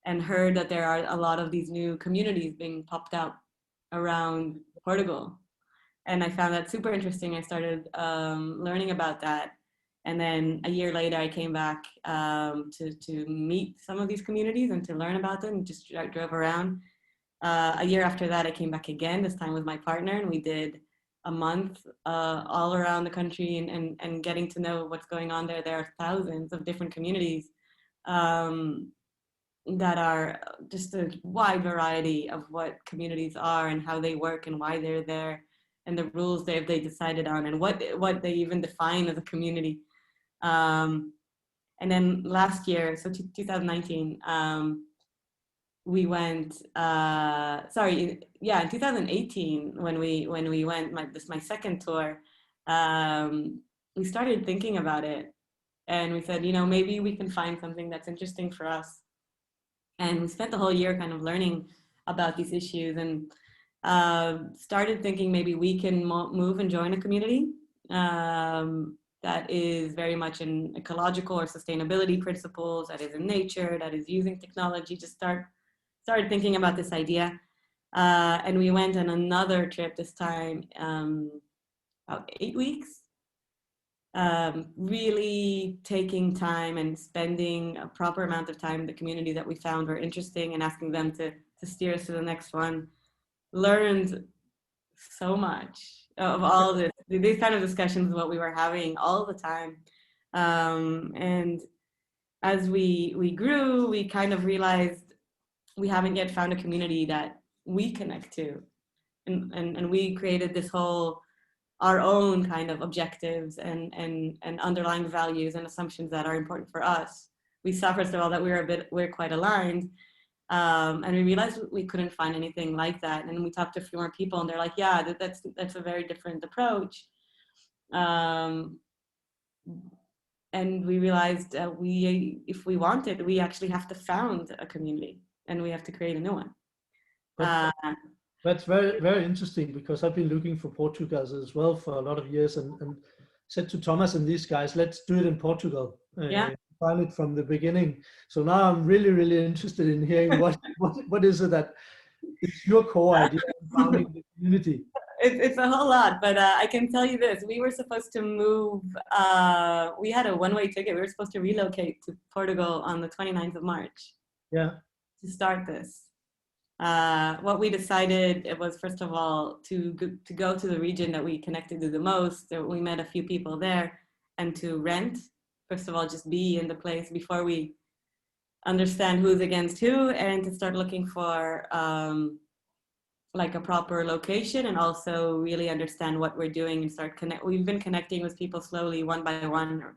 and heard that there are a lot of these new communities being popped up around Portugal. And I found that super interesting. I started learning about that. And then a year later, I came back to meet some of these communities and to learn about them, just drove around. A year after that, I came back again, this time with my partner, and we did a month all around the country and getting to know what's going on there. There are thousands of different communities that are just a wide variety of what communities are and how they work and why they're there and the rules they decided on and what they even define as a community. And then last year, so 2019, we went, in 2018, when we went, my second tour, we started thinking about it. And we said, you know, maybe we can find something that's interesting for us. And we spent the whole year kind of learning about these issues and started thinking maybe we can move and join a community that is very much in ecological or sustainability principles, that is in nature, that is using technology. Just started thinking about this idea. And we went on another trip this time, about 8 weeks. Really taking time and spending a proper amount of time in the community that we found were interesting and asking them to steer us to the next one. Learned so much of all this, these kind of discussions, what we were having all the time. And as we grew, we kind of realized we haven't yet found a community that we connect to. And we created this whole, our own kind of objectives and underlying values and assumptions that are important for us. We saw, first of all, that we're quite aligned. And we realized we couldn't find anything like that. And we talked to a few more people and they're like, yeah, that's a very different approach. And we realized if we want it, we actually have to found a community and we have to create a new one. That's very, very interesting, because I've been looking for Portugals as well for a lot of years and said to Thomas and these guys, let's do it in Portugal. Find it from the beginning. So now I'm really, really interested in hearing what is it that is your core idea of founding the community? It's a whole lot, but I can tell you this. We were supposed to move, we had a one-way ticket. We were supposed to relocate to Portugal on the 29th of March. Yeah. To start this. What we decided, it was, first of all, to go to the region that we connected to the most. We met a few people there, and to rent. First of all, just be in the place before we understand who's against who, and to start looking for like a proper location, and also really understand what we're doing and start connect. We've been connecting with people slowly, one by one,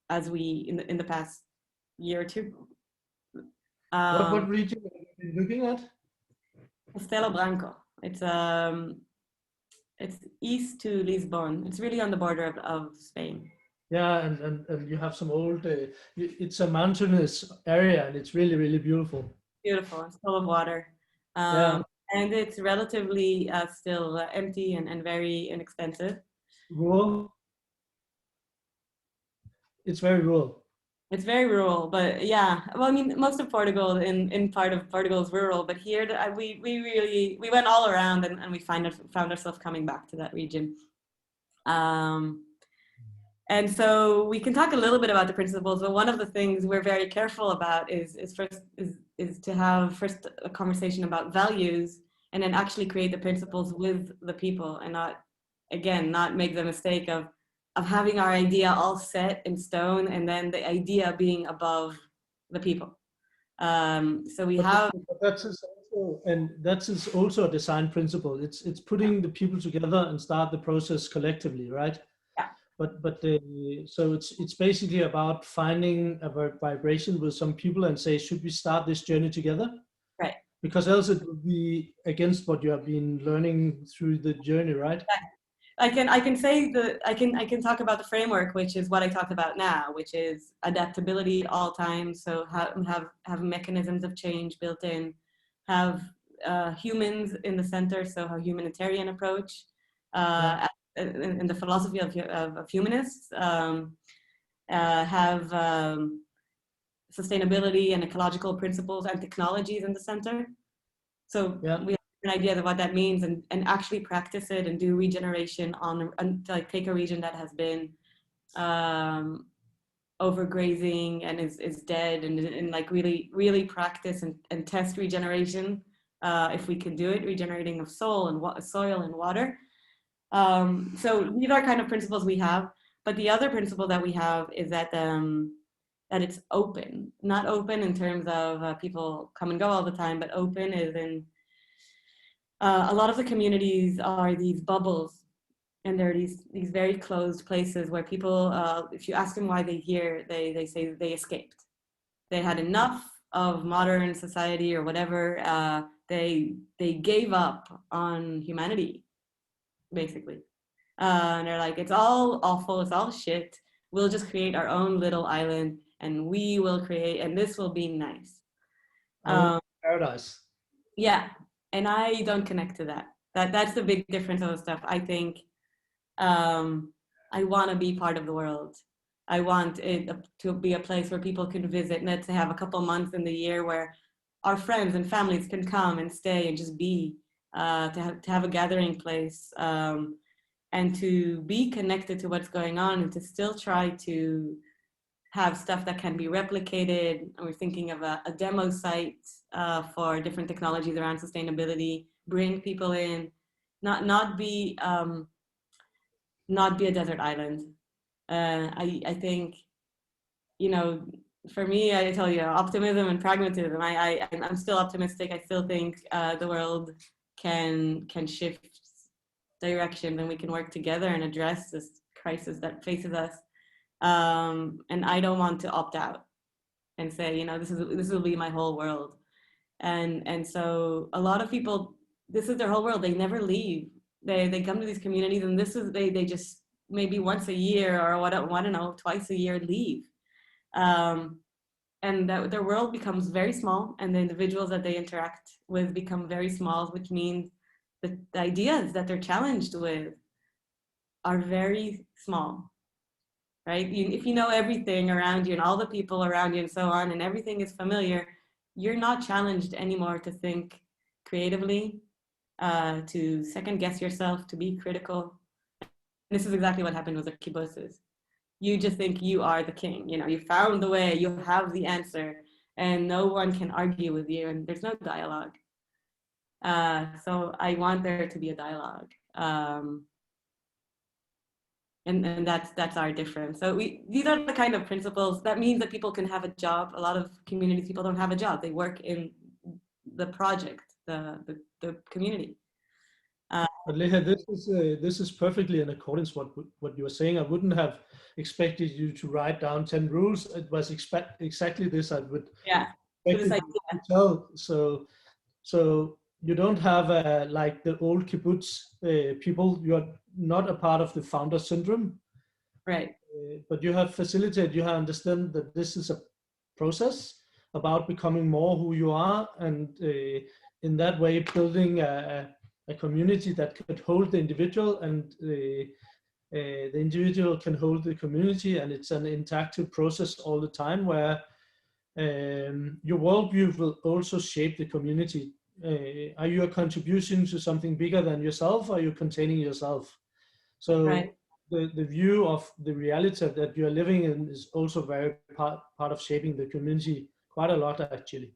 as we in the past year or two. What region are you looking at? Castelo Branco. It's east to Lisbon. It's really on the border of Spain. Yeah, and you have some old. It's a mountainous area, and it's really, really beautiful. Beautiful. It's full of water. And it's relatively still empty and very inexpensive. Rural. It's very rural. It's very rural, but yeah. Well, I mean, most of Portugal, in part of Portugal, is rural. But here, we went all around, and we found ourselves coming back to that region. And so we can talk a little bit about the principles. But one of the things we're very careful about is to have first a conversation about values, and then actually create the principles with the people, and not make the mistake of having our idea all set in stone and then the idea being above the people. So we have. That's also a design principle. It's putting the people together and start the process collectively, right? Yeah. So it's basically about finding a vibration with some people and say, should we start this journey together? Right. Because else it would be against what you have been learning through the journey, right? Yeah. I can say that I can talk about the framework, which is what I talk about now, which is adaptability at all times. So have mechanisms of change built in, have humans in the center. So a humanitarian approach in the philosophy of humanists, have sustainability and ecological principles and technologies in the center. So we an idea of what that means and actually practice it and do regeneration and like take a region that has been overgrazing and is dead and like really practice and test regeneration if we can do it, regenerating of soil and water, So these are kind of principles we have. But the other principle that we have is that that it's open, not open in terms of people come and go all the time, but open is in a lot of the communities are these bubbles, and there are these very closed places where people, if you ask them why they're here, they say they escaped. They had enough of modern society or whatever. They gave up on humanity, basically. And they're like, it's all awful, it's all shit. We'll just create our own little island, and we will create, and this will be nice. Paradise. Yeah, and I don't connect to that. That's the big difference of the stuff. I think I want to be part of the world. I want it to be a place where people can visit, and let's say have a couple months in the year where our friends and families can come and stay and just be, to have a gathering place, and to be connected to what's going on, and to still try to have stuff that can be replicated. And we're thinking of a demo site for different technologies around sustainability, bring people in, not be a desert island. I think, you know, for me, I tell you, optimism and pragmatism. I'm still optimistic. I still think the world can shift direction, and we can work together and address this crisis that faces us. And I don't want to opt out and say, you know, this will be my whole world. And so a lot of people, this is their whole world. They never leave. They come to these communities, and this is they just maybe once a year, or what, I don't know, twice a year leave. And that their world becomes very small, and the individuals that they interact with become very small, which means the ideas that they're challenged with are very small, right? If you know everything around you and all the people around you and so on, and everything is familiar, you're not challenged anymore to think creatively, to second guess yourself, to be critical. This is exactly what happened with the kibbutzes. You just think you are the king. You know, you found the way, you have the answer, and no one can argue with you, and there's no dialogue. So I want there to be a dialogue. And that's our difference. So these are the kind of principles. That means that people can have a job. A lot of communities, people don't have a job. They work in the project, the community. But Leah, this is perfectly in accordance with what you were saying. I wouldn't have expected you to write down 10 rules. It was exactly this I would expect you to tell. So you don't have like the old kibbutz people. You are not a part of the founder syndrome, right? But you have facilitated. You have understand that this is a process about becoming more who you are, and in that way building a community that could hold the individual, and the individual can hold the community, and it's an interactive process all the time where your worldview will also shape the community. Are you a contribution to something bigger than yourself, or are you containing yourself? So the view of the reality that you're living in is also very part of shaping the community quite a lot, actually.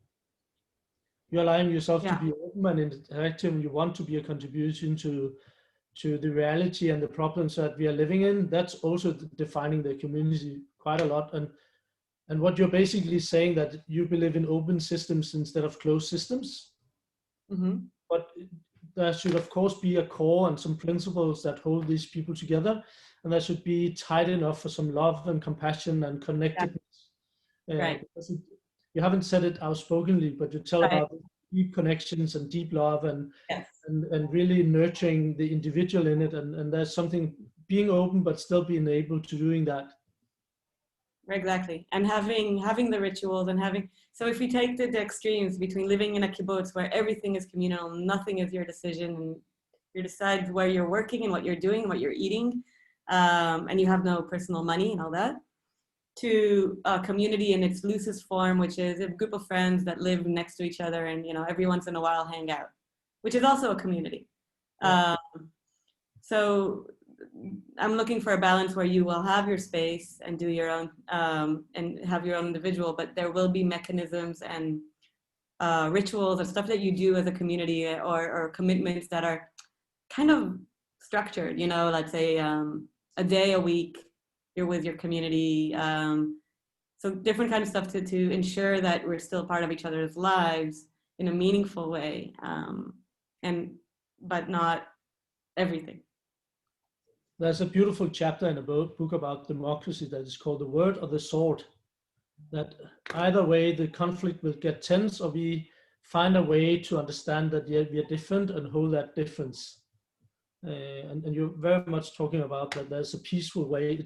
You're allowing yourself to be open and interactive, and you want to be a contribution to the reality and the problems that we are living in. That's also defining the community quite a lot. And what you're basically saying, that you believe in open systems instead of closed systems. Mm-hmm. But there should of course be a core and some principles that hold these people together, and that should be tight enough for some love and compassion and connectedness. Right. You haven't said it outspokenly, but you tell about deep connections and deep love, and and really nurturing the individual in it, and there's something being open but still being able to doing that. Exactly, and having the rituals, and having, so if we take the extremes between living in a kibbutz where everything is communal, nothing is your decision, and you decide where you're working and what you're doing, what you're eating, and you have no personal money and all that, to a community in its loosest form, which is a group of friends that live next to each other, and, you know, every once in a while hang out, which is also a community. So I'm looking for a balance where you will have your space and do your own, and have your own individual, but there will be mechanisms and rituals and stuff that you do as a community, or commitments that are kind of structured, you know, let's say a day a week you're with your community. So different kind of stuff to ensure that we're still part of each other's lives in a meaningful way, but not everything. There's a beautiful chapter in a book about democracy that is called The Word or the Sword. That either way the conflict will get tense, or we find a way to understand that we are different and hold that difference. And you're very much talking about that there's a peaceful way.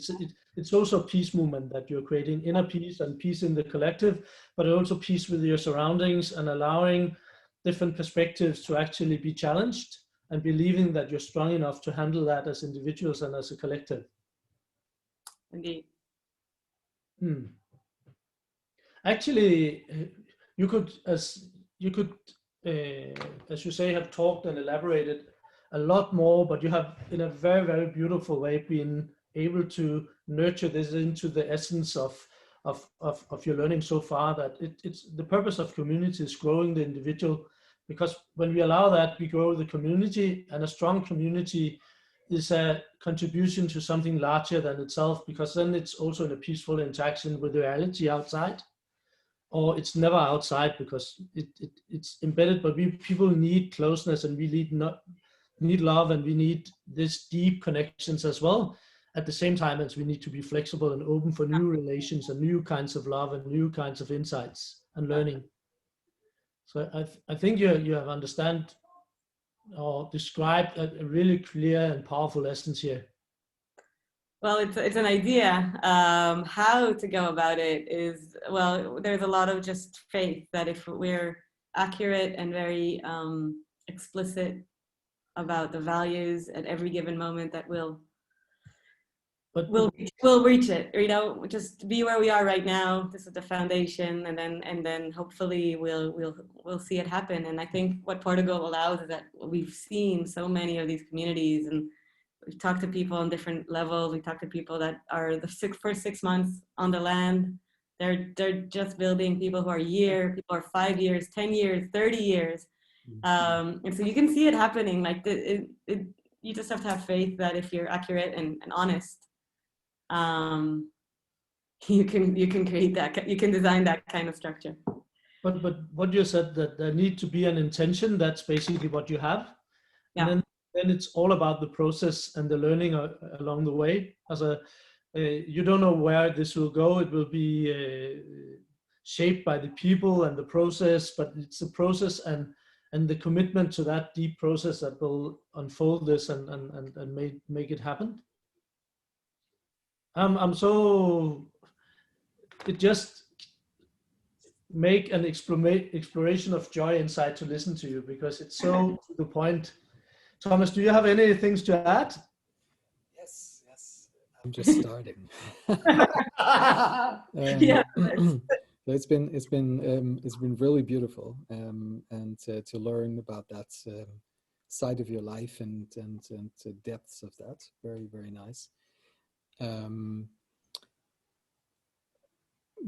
It's also a peace movement that you're creating, inner peace and peace in the collective, but also peace with your surroundings and allowing different perspectives to actually be challenged and believing that you're strong enough to handle that as individuals and as a collective. Indeed. Actually, you could, as you say, have talked and elaborated a lot more, but you have, in a very, very beautiful way, been able to nurture this into the essence of your learning so far. That it's the purpose of community is growing the individual, because when we allow that, we grow the community, and a strong community is a contribution to something larger than itself, because then it's also in a peaceful interaction with the reality outside. Or it's never outside because it's embedded, but people need closeness, and we need love, and we need this deep connections as well, at the same time as we need to be flexible and open for new relations and new kinds of love and new kinds of insights and learning. So I think you have understand or described a really clear and powerful lessons here. Well, it's an idea. How to go about it is, well, there's a lot of just faith that if we're accurate and very explicit about the values at every given moment, that we'll reach it. You know, just be where we are right now. This is the foundation, and then hopefully we'll see it happen. And I think what Portugal allows is that we've seen so many of these communities, and we've talked to people on different levels. We talk to people that are the first 6 months on the land. They're just building, people who are people are 5 years, 10 years, 30 years. And so you can see it happening. Like you just have to have faith that if you're accurate and honest, you can create that, you can design that kind of structure. But what you said, that there need to be an intention, that's basically what you have. Yeah. And then it's all about the process and the learning along the way. You don't know where this will go. It will be shaped by the people and the process, but it's the process and the commitment to that deep process that will unfold this and make it happen. It just make an exploration of joy inside to listen to you, because it's so to the point. Thomas, do you have any things to add? Yes. I'm just starting. Yeah. It's been really beautiful, and to learn about that side of your life and the depths of that. Very, very nice.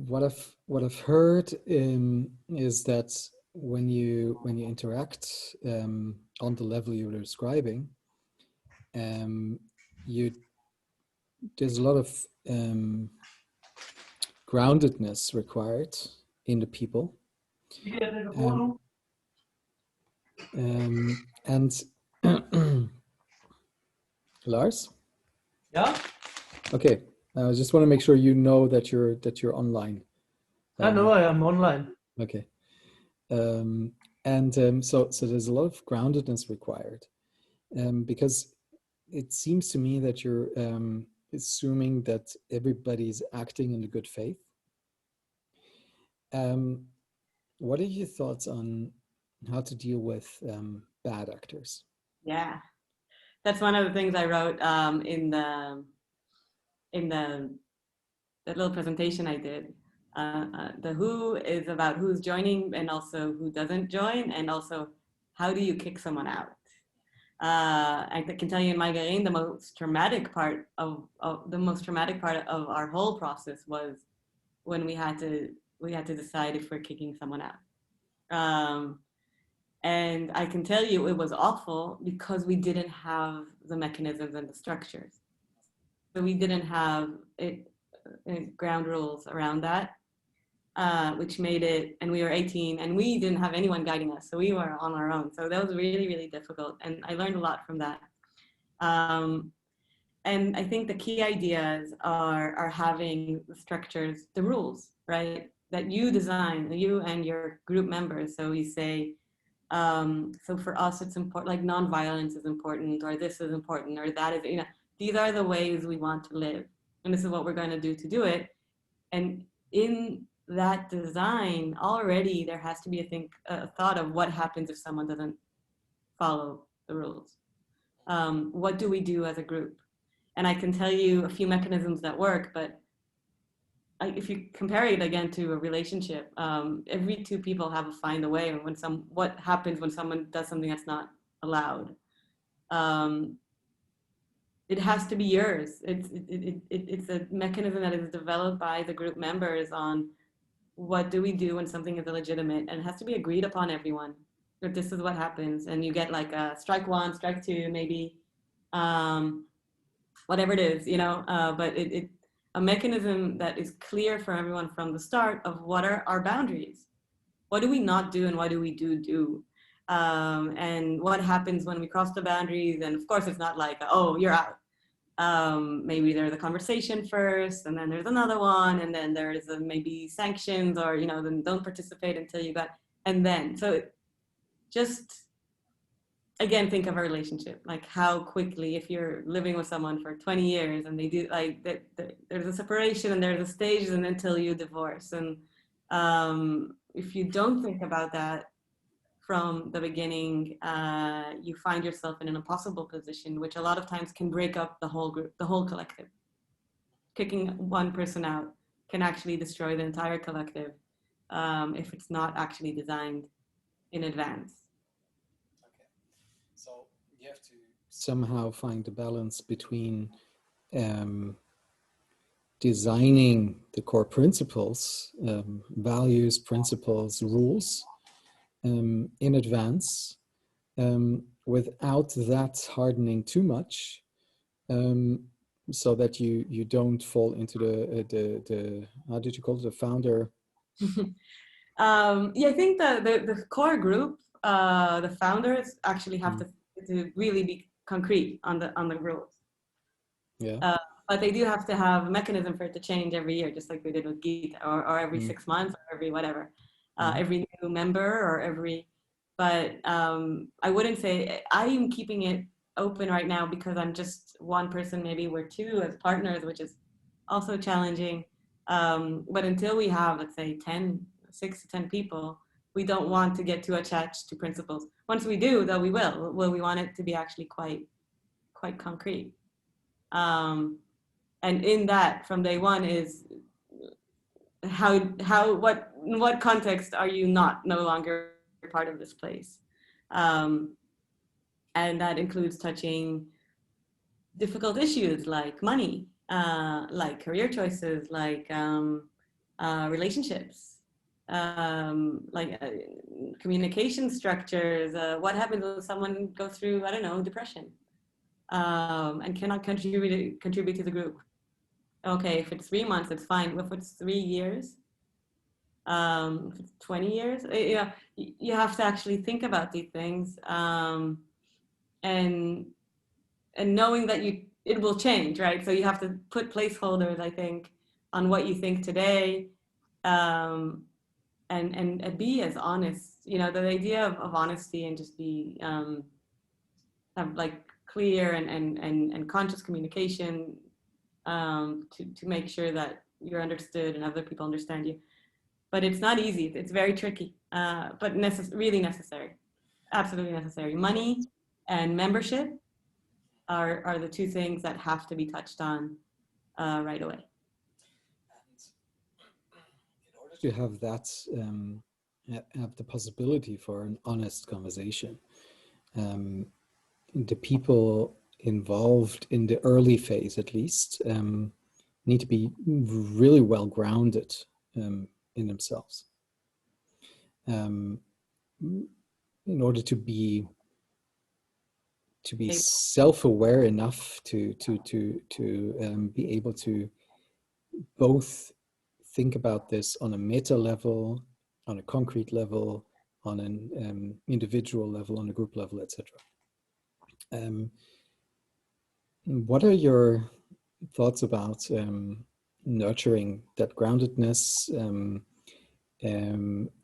What I've heard is that when you interact on the level you were describing, there's a lot of groundedness required in the people, and Lars? Yeah. Okay. I just want to make sure you know that you're online. I know I am online. Okay. So there's a lot of groundedness required, because it seems to me that you're assuming that everybody's acting in good faith. What are your thoughts on how to deal with bad actors? Yeah, that's one of the things I wrote in that little presentation I did. The who is about who's joining and also who doesn't join, and also how do you kick someone out. I can tell you in Margarine, the most traumatic part of our whole process was when we had to decide if we're kicking someone out. And I can tell you it was awful because we didn't have the mechanisms and the structures. So we didn't have ground rules around that, which made it, and we were 18 and we didn't have anyone guiding us. So we were on our own. So that was really, really difficult. And I learned a lot from that. And I think the key ideas are having the structures, the rules, right? That you design, you and your group members. So you say, so for us, it's important, like nonviolence is important, or this is important, or that is, these are the ways we want to live. And this is what we're going to do it. And in that design, already there has to be, I think, a thought of what happens if someone doesn't follow the rules. What do we do as a group? And I can tell you a few mechanisms that work, but if you compare it again to a relationship, every two people have a find a way. And what happens when someone does something that's not allowed? It has to be yours. It's a mechanism that is developed by the group members on what do we do when something is illegitimate, and it has to be agreed upon everyone. That this is what happens, and you get like a strike one, strike two, maybe, whatever it is, but a mechanism that is clear for everyone from the start of what are our boundaries. What do we not do and what do we do? And what happens when we cross the boundaries? And of course, it's not like, oh, you're out. Maybe there's a conversation first, and then there's another one, and then there's maybe sanctions, or, then don't participate until you got, and then, so just, again, think of a relationship, like how quickly, if you're living with someone for 20 years and they do like there's a separation and there's a stage and until you divorce. And if you don't think about that from the beginning, you find yourself in an impossible position, which a lot of times can break up the whole group, the whole collective. Kicking one person out can actually destroy the entire collective if it's not actually designed in advance. So you have to somehow find the balance between designing the core principles, values, principles, rules in advance, without that hardening too much, so that you don't fall into the how did you call it, the founder? Yeah, I think the core group, the founders actually have to really be concrete on the rules. Yeah. But they do have to have a mechanism for it to change every year, just like we did with Geet, or every 6 months, or every whatever, every new member, or every. But I wouldn't say I'm keeping it open right now because I'm just one person. Maybe we're two as partners, which is also challenging. But until we have, let's say, 6 to 10 people, we don't want to get too attached to principles. Once we do, though, we will. Well, we want it to be actually quite concrete. And in that, from day one, is in what context are you no longer part of this place? And that includes touching difficult issues like money, like career choices, like relationships, like communication structures. What happens when someone goes through, I don't know, depression, and cannot contribute to the group? Okay, if it's 3 months, it's fine. If it's 3 years, if it's 20 years, you have to actually think about these things, and knowing that it will change, right? So you have to put placeholders, I think, on what you think today, and be as honest. The idea of honesty, and just be have like clear and conscious communication, to make sure that you're understood and other people understand you. But it's not easy. It's very tricky, but really necessary. Absolutely necessary. Money and membership are the two things that have to be touched on right away. In order to have that, have the possibility for an honest conversation, the people involved in the early phase, at least, need to be really well grounded in themselves. in order to be Able. self-aware enough to be able to both think about this on a meta level, on a concrete level, on an individual level, on a group level, etc. What are your thoughts about nurturing that groundedness,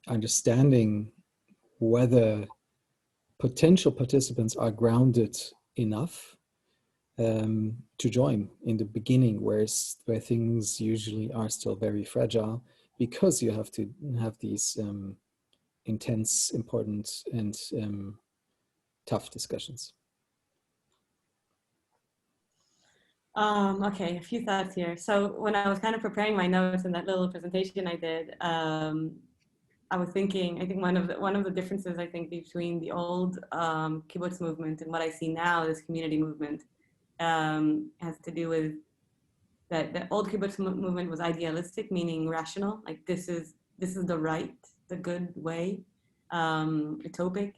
understanding whether potential participants are grounded enough to join in the beginning, where things usually are still very fragile, because you have to have these intense, important, and tough discussions. Okay, a few thoughts here. So when I was kind of preparing my notes in that little presentation I did, I was thinking, I think one of the differences I think between the old kibbutz movement and what I see now, this community movement, has to do with that the old kibbutz movement was idealistic, meaning rational, like this is the right, the good way, utopic.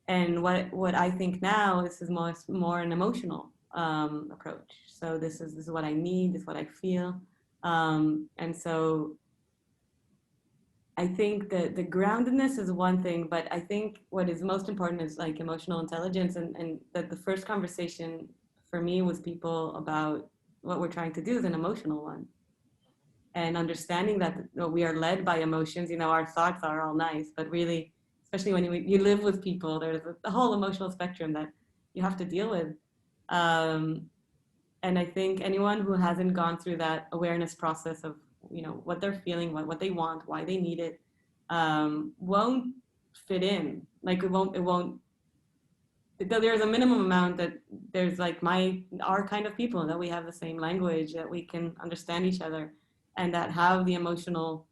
And what I think now, this is more an emotional approach. So this is what I need, this is what I feel, and so I think that the groundedness is one thing, but I think what is most important is like emotional intelligence, and that the first conversation for me with people about what we're trying to do is an emotional one, and understanding that we are led by emotions. Our thoughts are all nice, but really, especially when you live with people, there's a whole emotional spectrum that you have to deal with. And I think anyone who hasn't gone through that awareness process of what they're feeling, what they want, why they need it, won't fit in. Like it won't. There's a minimum amount that there's like our kind of people, that we have the same language, that we can understand each other, and that have the emotional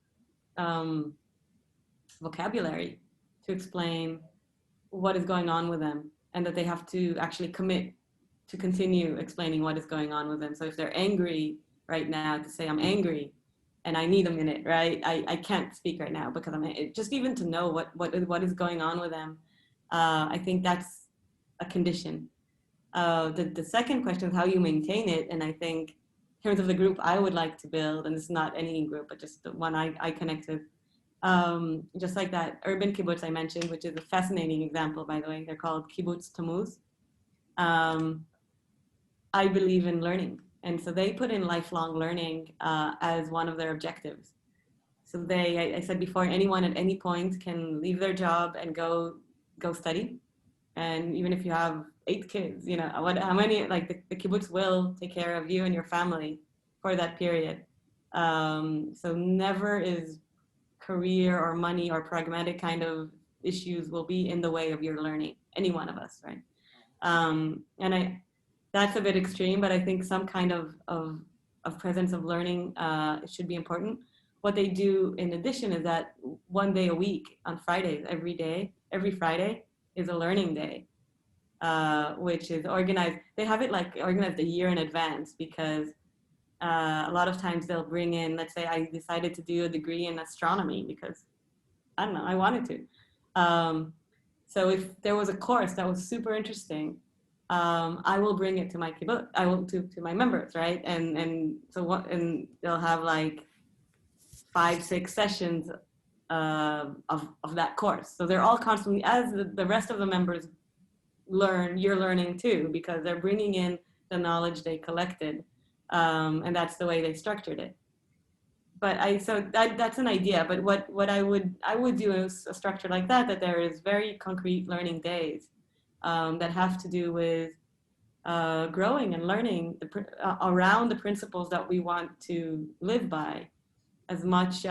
vocabulary to explain what is going on with them, and that they have to actually commit to continue explaining what is going on with them. So if they're angry right now, to say I'm angry and I need a minute, right? I can't speak right now because just even to know what is going on with them. I think that's a condition. The second question is how you maintain it. And I think in terms of the group I would like to build, and it's not any group, but just the one I connect with, just like that urban kibbutz I mentioned, which is a fascinating example, by the way. They're called Kibbutz Tammuz. I believe in learning. And so they put in lifelong learning as one of their objectives. So I said before, anyone at any point can leave their job and go study. And even if you have 8 kids, how many, like the kibbutz will take care of you and your family for that period. So never is career or money or pragmatic kind of issues will be in the way of your learning, any one of us, right? And that's a bit extreme, but I think some kind of presence of learning should be important. What they do in addition is that one day a week on Fridays, every Friday is a learning day, which is organized. They have it like organized a year in advance, because a lot of times they'll bring in, let's say I decided to do a degree in astronomy because, I don't know, I wanted to. So if there was a course that was super interesting, I will bring it to my kibbutz. I will to my members, right? And they'll have like 5-6 sessions of that course. So they're all constantly, as the rest of the members learn, you're learning too, because they're bringing in the knowledge they collected, and that's the way they structured it. But that's an idea. But what I would do is a structure like that there is very concrete learning days that have to do with growing and learning around the principles that we want to live by, as much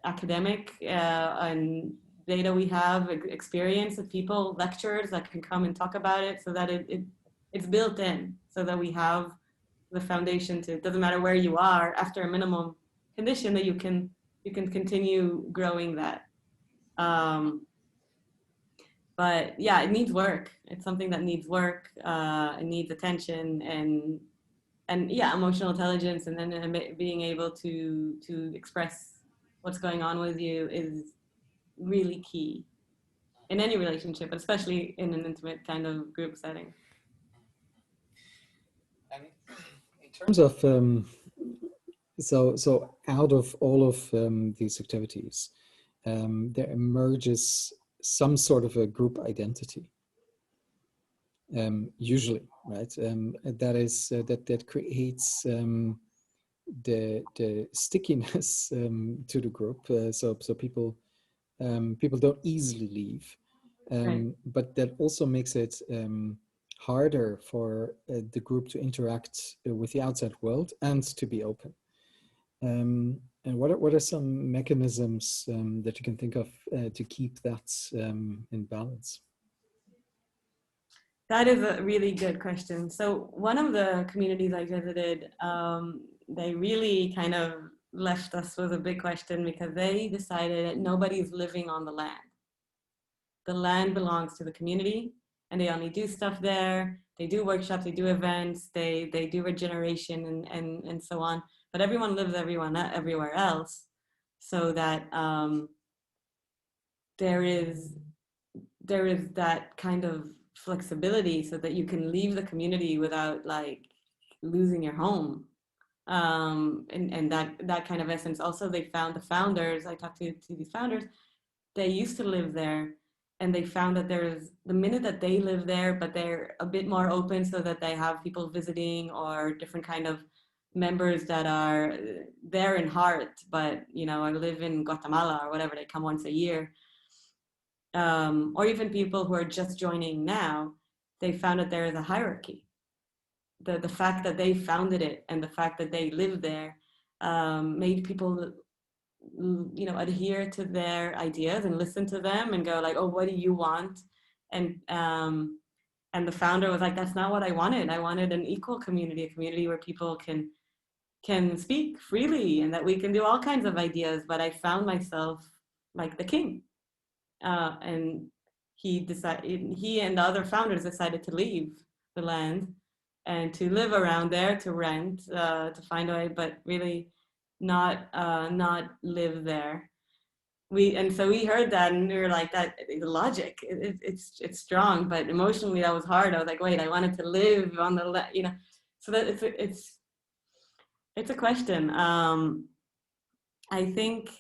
academic and data we have, experience of people, lectures that can come and talk about it, so that it's built in, so that we have the foundation to, it doesn't matter where you are, after a minimum condition, that you can continue growing that. But yeah, it needs work. It's something that needs work. It needs attention and yeah, emotional intelligence, and then being able to express what's going on with you is really key. in any relationship, especially in an intimate kind of group setting. And in terms of so out of all of these activities, there emerges some sort of a group identity. Usually, right? That is that creates the stickiness to the group. So people people don't easily leave, Right. but that also makes it harder for the group to interact with the outside world and to be open. And what are some mechanisms that you can think of to keep that in balance? That is a really good question. So one of the communities I visited, they really kind of left us with a big question because they decided that nobody's living on the land. The land belongs to the community, and they only do stuff there. They do workshops, they do events, they do regeneration and so on. But everyone lives everywhere else, so that there is that kind of flexibility so that you can leave the community without like losing your home. And that kind of essence. Also, they found the founders, I talked to these founders, they used to live there, and they found that there's the minute that they live there, but they're a bit more open so that they have people visiting or different kind of members that are there in heart, but you know, I live in Guatemala or whatever, they come once a year. Or even people who are just joining now, they found that there is a hierarchy. The fact that they founded it and the fact that they live there made people, you know, adhere to their ideas and listen to them and go like, oh, what do you want? And the founder was like, that's not what I wanted. I wanted an equal community, a community where people can speak freely and that we can do all kinds of ideas. But I found myself like the king. And he and the other founders decided to leave the land and to live around there, to rent, to find a way, but really not live there. So we heard that and we were like, that the logic, it's strong, but emotionally that was hard. I was like, wait, I wanted to live on the you know, so that it's a question. I think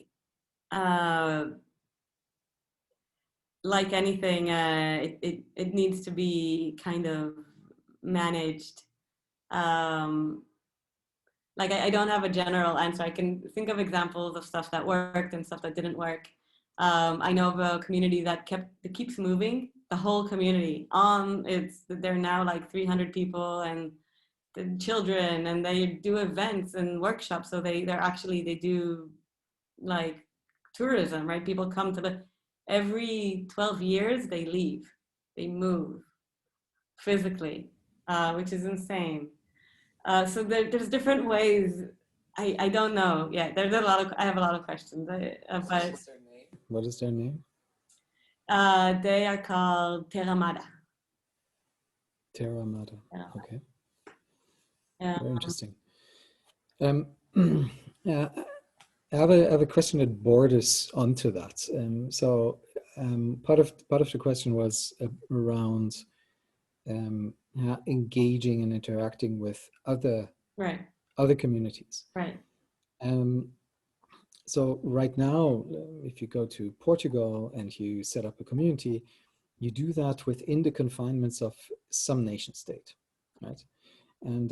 like anything, it needs to be kind of managed. Like I don't have a general answer. I can think of examples of stuff that worked and stuff that didn't work. I know of a community that keeps moving. The whole community they're now like 300 people and the children, and they do events and workshops. So they do like tourism, right? People come to every 12 years they leave, they move physically, which is insane. So there's different ways. I don't know. Yeah, there's a lot of, I have a lot of questions, but What is their name? They are called Terramada. Terramada. Okay. Yeah. Very interesting. Yeah, I have a question that borders onto that. So part of the question was around engaging and interacting with other communities. Right. So right now, if you go to Portugal and you set up a community, you do that within the confinements of some nation state, right? And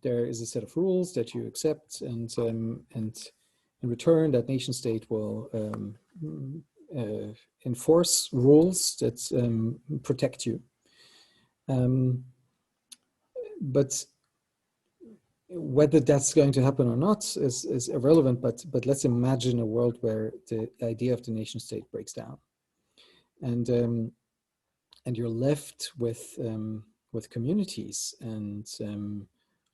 there is a set of rules that you accept, and in return, that nation state will enforce rules that protect you. But whether that's going to happen or not is irrelevant. But let's imagine a world where the idea of the nation state breaks down, and you're left with communities and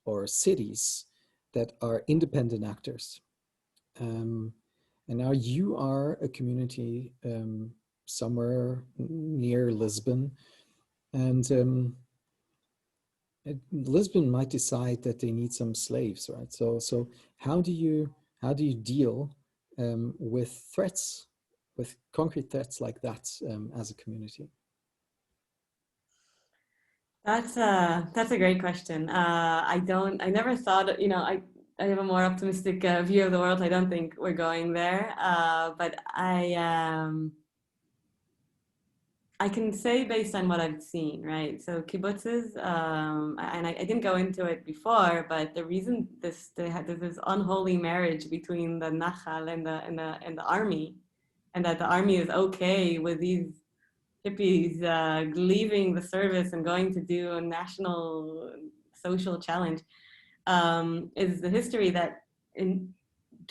or cities that are independent actors. And now you are a community somewhere near Lisbon, and Lisbon might decide that they need some slaves, right? So how do you deal with threats, with concrete threats like that as a community? That's a great question. I never thought, you know, I have a more optimistic view of the world. I don't think we're going there. But I can say based on what I've seen, right? So kibbutzes, and I didn't go into it before, but the reason there's this unholy marriage between the Nachal and the army, and that the army is okay with these hippies leaving the service and going to do a national social challenge, is the history that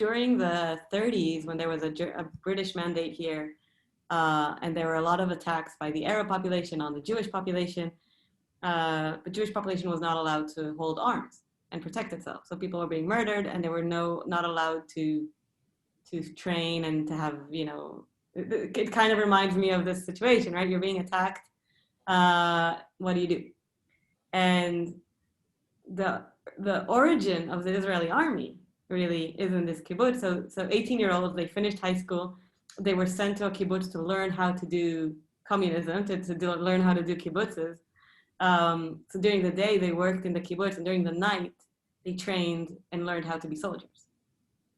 during the 30s, when there was a British mandate here, and there were a lot of attacks by the Arab population on the Jewish population. The Jewish population was not allowed to hold arms and protect itself. So people were being murdered, and they were not allowed to train and to have, you know, it kind of reminds me of this situation, right? You're being attacked. What do you do? And the origin of the Israeli army really is in this kibbutz. So 18-year-olds, they finished high school. They were sent to a kibbutz to learn how to do communism, to learn how to do kibbutzes. So during the day, they worked in the kibbutz, and during the night, they trained and learned how to be soldiers.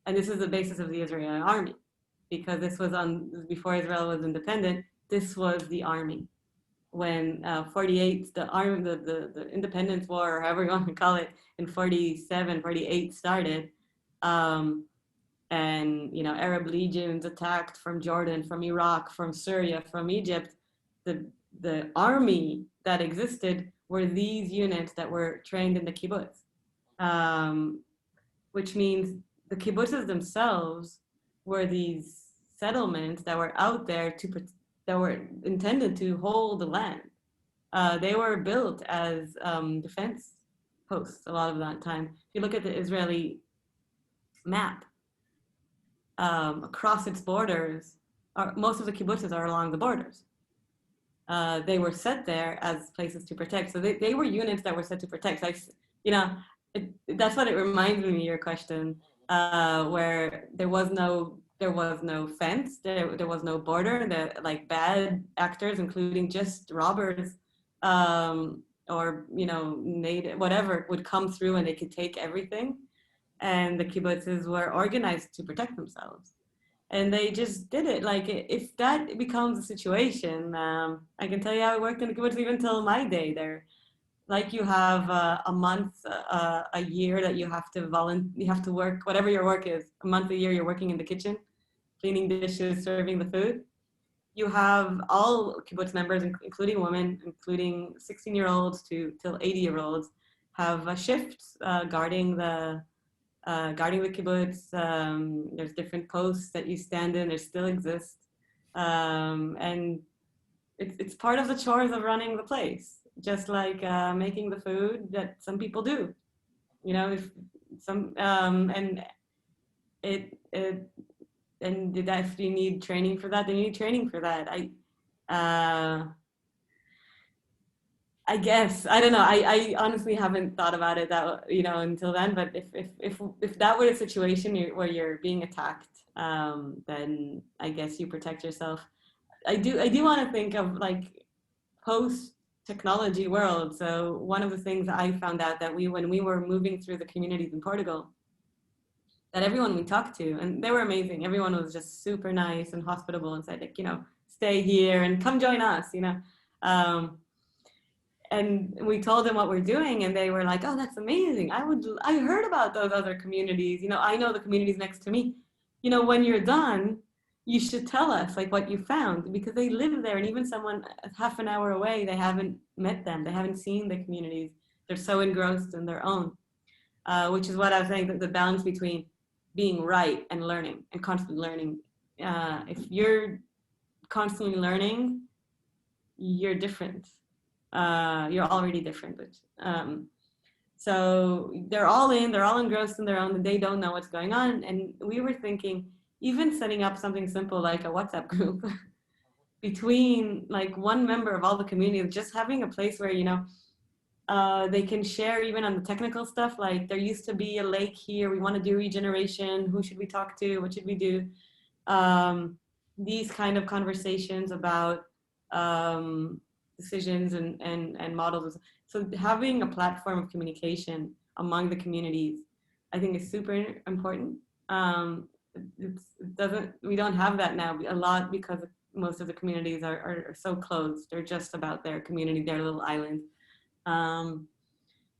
And this is the basis of the Israeli army, because this was before Israel was independent. This was the army. When 48, the independence war, or however you want to call it, in 47, 48 started, and, you know, Arab legions attacked from Jordan, from Iraq, from Syria, from Egypt. The army that existed were these units that were trained in the kibbutz, which means the kibbutzes themselves were these settlements that were out there that were intended to hold the land. They were built as defense posts a lot of that time. If you look at the Israeli map, across its borders, most of the kibbutzes are along the borders. They were set there as places to protect. So they were units that were set to protect. That's what it reminds me of your question, where there was no fence, there was no border. Like bad actors, including just robbers, or, you know, native, whatever, would come through and they could take everything. And the kibbutzes were organized to protect themselves. And they just did it. Like, if that becomes a situation, I can tell you how it worked in the kibbutz even till my day there. Like, you have a month, a year that you have to work, whatever your work is. A month, a year, you're working in the kitchen, cleaning dishes, serving the food. You have all kibbutz members, including women, including 16-year-olds till 80-year-olds, have shifts guarding the kibbutz. There's different posts that you stand in. There still exist, and it's part of the chores of running the place, just like making the food that some people do. You know, if some and if you need training for that, then you need training for that. I guess, I don't know. I honestly haven't thought about it that, you know, until then. But if that were a situation where you're being attacked, then I guess you protect yourself. I do want to think of, like, post-technology world. So one of the things I found out that when we were moving through the communities in Portugal, that everyone we talked to, and they were amazing. Everyone was just super nice and hospitable and said, like, you know, stay here and come join us, you know. And we told them what we're doing, and they were like, oh, that's amazing. I heard about those other communities. You know, I know the communities next to me. You know, when you're done, you should tell us, like, what you found, because they live there, and even someone half an hour away, they haven't met them. They haven't seen the communities. They're so engrossed in their own, which is what I was saying, that the balance between being right and learning and constantly learning. If you're constantly learning, you're different. You're already different. So they're all engrossed in their own, and they don't know what's going on. And we were thinking, even setting up something simple like a WhatsApp group between, like, one member of all the community, just having a place where, you know, they can share even on the technical stuff. Like, there used to be a lake here. We want to do regeneration. Who should we talk to? What should we do? these kind of conversations about decisions and models. So having a platform of communication among the communities, I think, is super important. We don't have that now a lot because most of the communities are so closed. They're just about their community, their little island.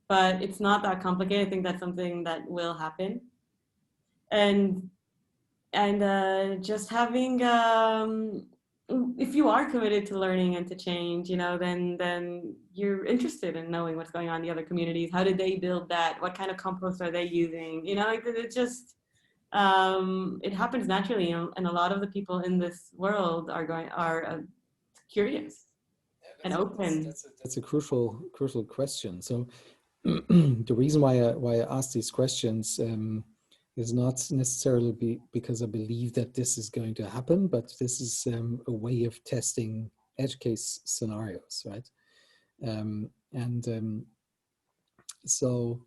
But it's not that complicated. I think that's something that will happen. And just having, if you are committed to learning and to change, then you're interested in knowing what's going on in the other communities. How did they build that? What kind of compost are they using? It just, it happens naturally, and a lot of the people in this world are curious and open. That's a crucial question. So the reason why I ask these questions is not necessarily because I believe that this is going to happen, but this is a way of testing edge case scenarios, right? So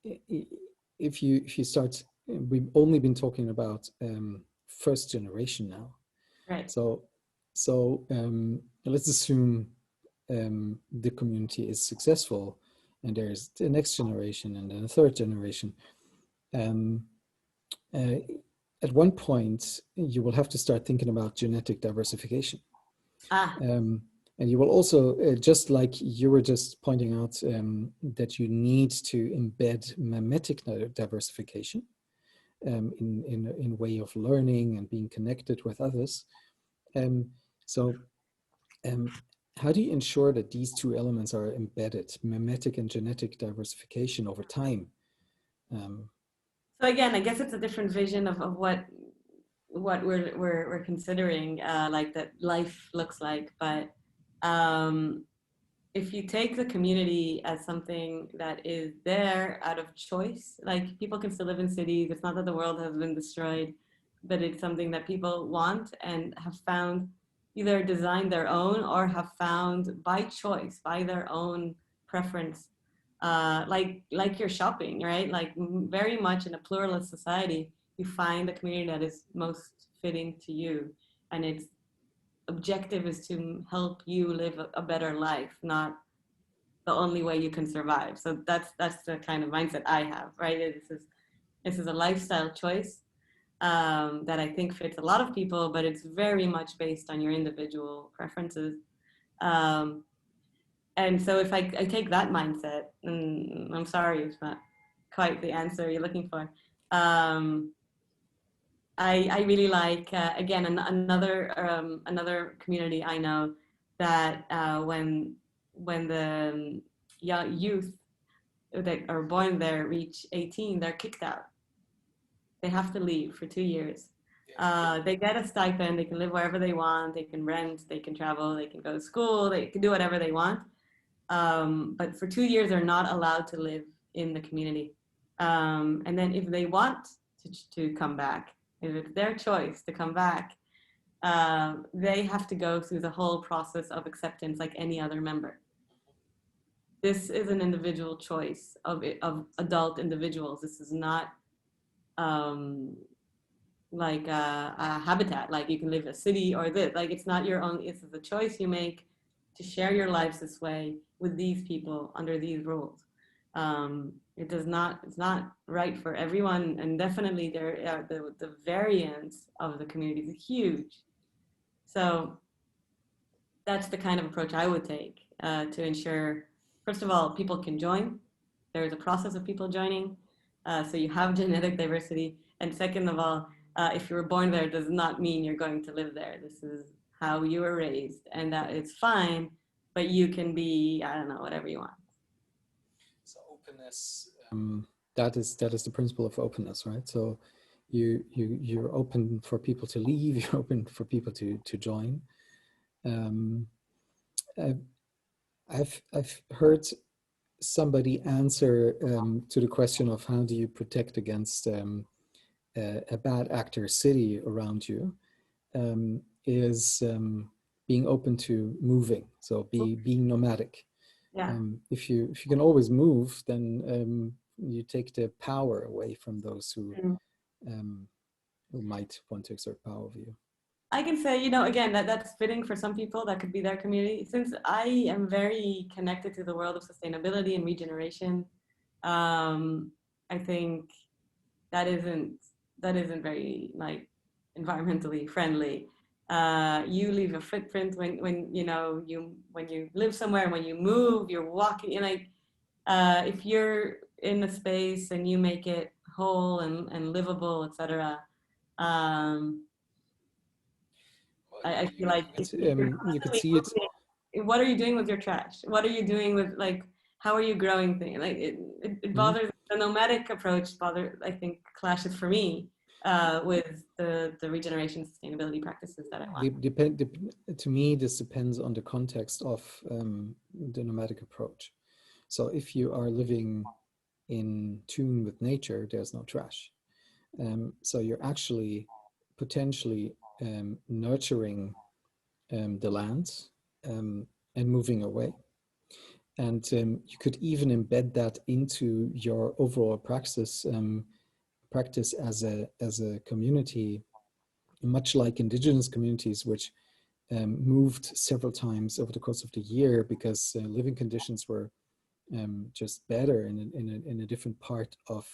if you start, we've only been talking about first generation now, right? So let's assume the community is successful, and there's the next generation and then a third generation. At one point, you will have to start thinking about genetic diversification. And you will also, just like you were just pointing out, that you need to embed mimetic diversification in way of learning and being connected with others. How do you ensure that these two elements are embedded, mimetic and genetic diversification, over time? So again, I guess it's a different vision of what we're considering, like that life looks like. But if you take the community as something that is there out of choice, like people can still live in cities. It's not that the world has been destroyed, but it's something that people want and have found, either designed their own or have found by choice, by their own preference. Like you're shopping, right? Like very much in a pluralist society, you find the community that is most fitting to you, and its objective is to help you live a better life, not the only way you can survive. So that's the kind of mindset I have, right? This is a lifestyle choice that I think fits a lot of people, but it's very much based on your individual preferences. And so if I take that mindset, and I'm sorry, it's not quite the answer you're looking for. I really like, again, another community I know that when the young youth that are born there reach 18, they're kicked out. They have to leave for 2 years. They get a stipend, they can live wherever they want, they can rent, they can travel, they can go to school, they can do whatever they want. But for 2 years, they're not allowed to live in the community. And then if they want to come back, if it's their choice to come back, they have to go through the whole process of acceptance like any other member. This is an individual choice of adult individuals. This is not like a habitat, like you can live in a city or this. Like it's not your own, it's the choice you make to share your lives this way with these people under these rules. It's not right for everyone, and definitely there are the variance of the community is huge. So that's the kind of approach I would take to ensure, first of all, people can join. There's a process of people joining, so you have genetic diversity. And second of all, if you were born there, it does not mean you're going to live there. This is how you were raised, and that it's fine, but you can be, I don't know, whatever you want. So openness, that is the principle of openness, right? So you're open for people to leave, you're open for people to join. I've heard somebody answer to the question of how do you protect against a bad actor city around you, is being open to moving, so being nomadic. Yeah. If you can always move, then you take the power away from those who might want to exert power over you. I can say, you know, again, that's fitting for some people. That could be their community. Since I am very connected to the world of sustainability and regeneration, I think that isn't very like environmentally friendly. You leave a footprint when you know when you live somewhere, when you move, you're walking. You know, like if you're in a space and you make it whole and livable, etc. Um, I feel like if you're You could constantly see it. moving, what are you doing with your trash? What are you doing with like how are you growing things? Like it Mhm. bothers the nomadic approach. I think clashes for me with the regeneration sustainability practices that I want. To me, this depends on the context of the nomadic approach. So if you are living in tune with nature, there's no trash. So you're actually potentially nurturing the land and moving away. And you could even embed that into your overall practice as a community, much like indigenous communities, which moved several times over the course of the year because living conditions were just better in a different part of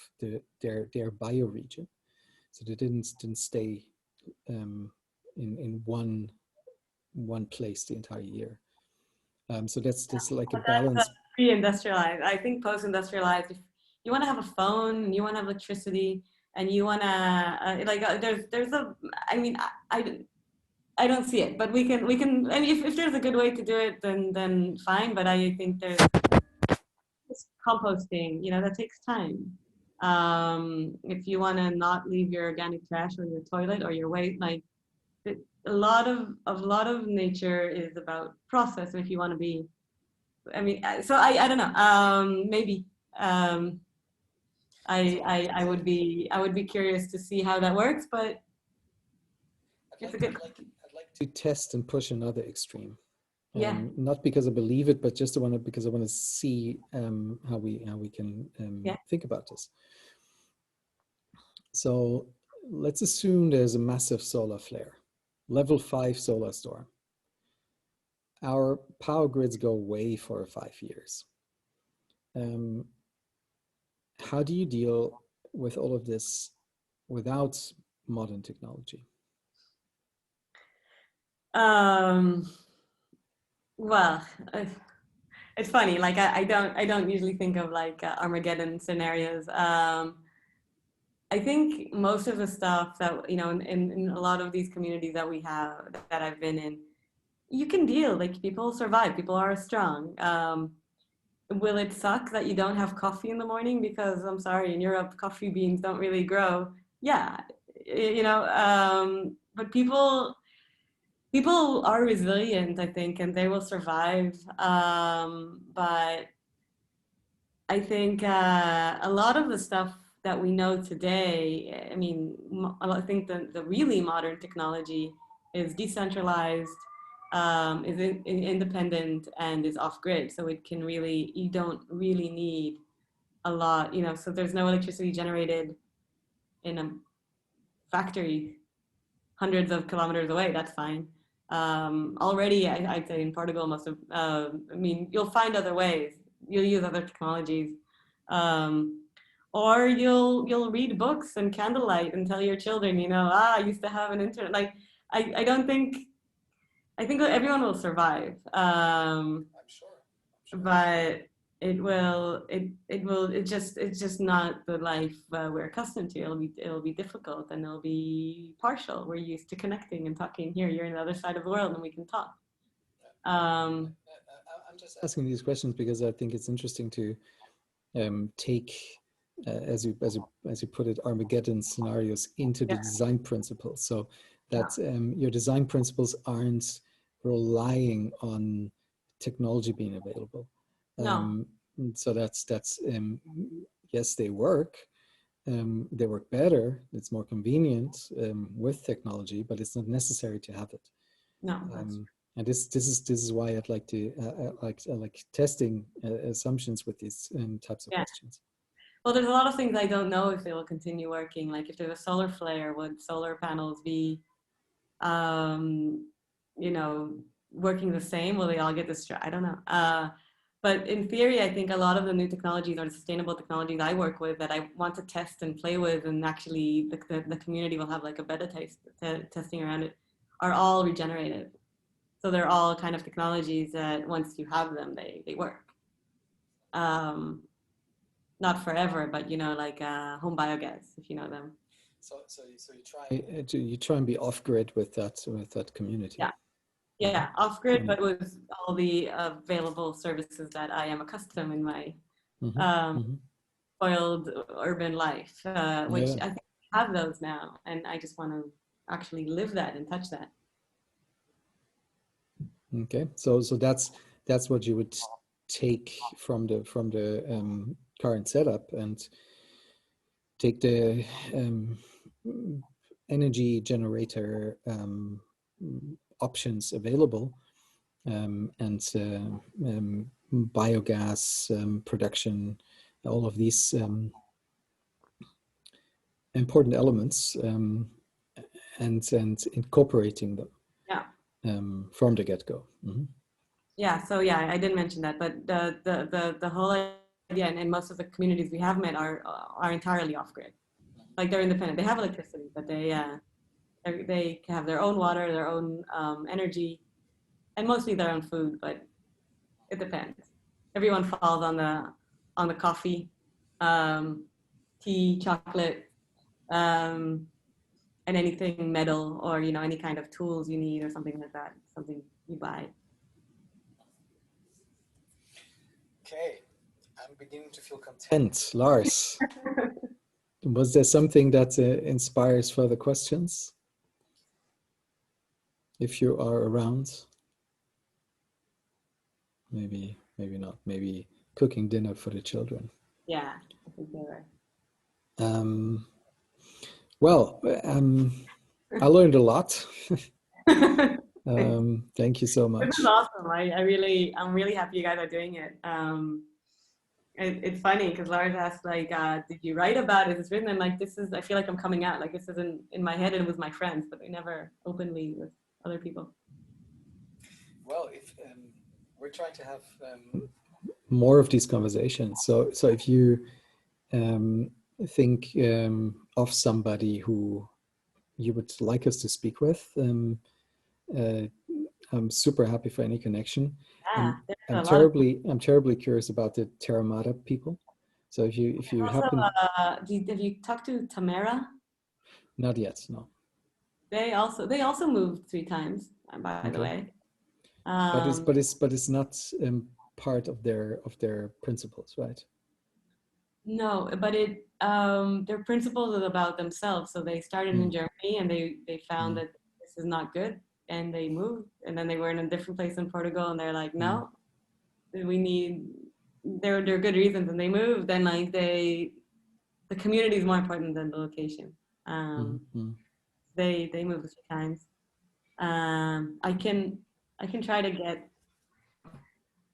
their bioregion. So they didn't stay in one place the entire year. So that's like a But that's balance. pre-industrialized. I think post-industrialized. If you want to have a phone and you want to have electricity and you want to there's a. I mean, I don't see it, but we can. I mean, if there's a good way to do it, then fine. But I think there's just composting. You know, that takes time. If you want to not leave your organic trash or your toilet or your waste, like a lot of nature is about process. And if you want to be I mean, so I don't know. Maybe um, I would be curious to see how that works, but it's a good. I'd like to test and push another extreme. Yeah. Not because I believe it, but just because I want to see how we can Yeah. think about this. So let's assume there's a massive solar flare, level 5 solar storm. Our power grids go away for 5 years. Um, how do you deal with all of this without modern technology? Um, well, it's funny. Like I don't usually think of like Armageddon scenarios. I think most of the stuff that you know in a lot of these communities that we have that I've been in, you can deal. Like people survive. People are strong. Will it suck that you don't have coffee in the morning? Because I'm sorry, in Europe, coffee beans don't really grow. Yeah, but people are resilient, I think, and they will survive. But I think a lot of the stuff that we know today, I mean, I think the really modern technology is decentralized, is independent, and is off grid. So it can really, you don't really need a lot, so there's no electricity generated in a factory hundreds of kilometers away. That's fine. Already, I'd say in Portugal, most of, I mean, you'll find other ways. You'll use other technologies. Um, or you'll read books and candlelight and tell your children, I used to have an internet. Like, I don't think, I think everyone will survive. I'm sure. But it's just not the life we're accustomed to. It'll be difficult and it'll be partial. We're used to connecting and talking. Here you're on the other side of the world and we can talk. I'm just asking these questions because I think it's interesting to take as you put it, Armageddon scenarios into the Yeah. design principles, so that your design principles aren't relying on technology being available. No. So that's yes, they work better, it's more convenient with technology, but it's not necessary to have it. No. And this is why I'd like to like testing assumptions with these types of questions. Well, there's a lot of things I don't know if they will continue working. Like if there's a solar flare, would solar panels be you know, working the same? Will they all get this? I don't know. But in theory, I think a lot of the new technologies or the sustainable technologies I work with that I want to test and play with, and actually the community will have like a beta testing around it, are all regenerative. So they're all kind of technologies that once you have them, they work. Not forever, but you know, like home biogas, if you know them. So you try and be off grid with that community. Yeah. Yeah, off grid, but with all the available services that I am accustomed in my spoiled urban life, which I think I have those now, and I just want to actually live that and touch that. Okay, so that's what you would take from the current setup and take the energy generator options available, and biogas production, all of these important elements, and incorporating them from the get-go. Yeah, so yeah, I didn't mention that, but the whole idea, and most of the communities we have met are entirely off-grid. Like they're independent. They have electricity, but they have their own water, their own energy, and mostly their own food. But it depends. Everyone falls on the coffee, tea, chocolate, and anything metal, or you know, any kind of tools you need or something like that. Something you buy. Okay, I'm beginning to feel content. Lars, was there something that inspires further questions? If you are around, maybe not. Maybe cooking dinner for the children. Yeah, I think they were. Well, I learned a lot. Thank you so much. This is awesome. I'm really happy you guys are doing it. It's funny because Lars asked like, did you write about it? It's written, and like I feel like I'm coming out. Like this is in my head and with my friends, but never openly with other people. Well, if we're trying to have more of these conversations, so if you think of somebody who you would like us to speak with, I'm super happy for any connection. Yeah, I'm terribly curious about the Theravada people. So if you also, happen, have you talked to Tamara? Not yet, no. They also moved 3 times, by the way. But it's not part of their principles, right? No, but their principles are about themselves. So they started in Germany, and they found that this is not good, and they moved, and then they were in a different place in Portugal, and they're like, no, we need. There are good reasons, and they moved. And like the community is more important than the location. They moved a few times. I can try to get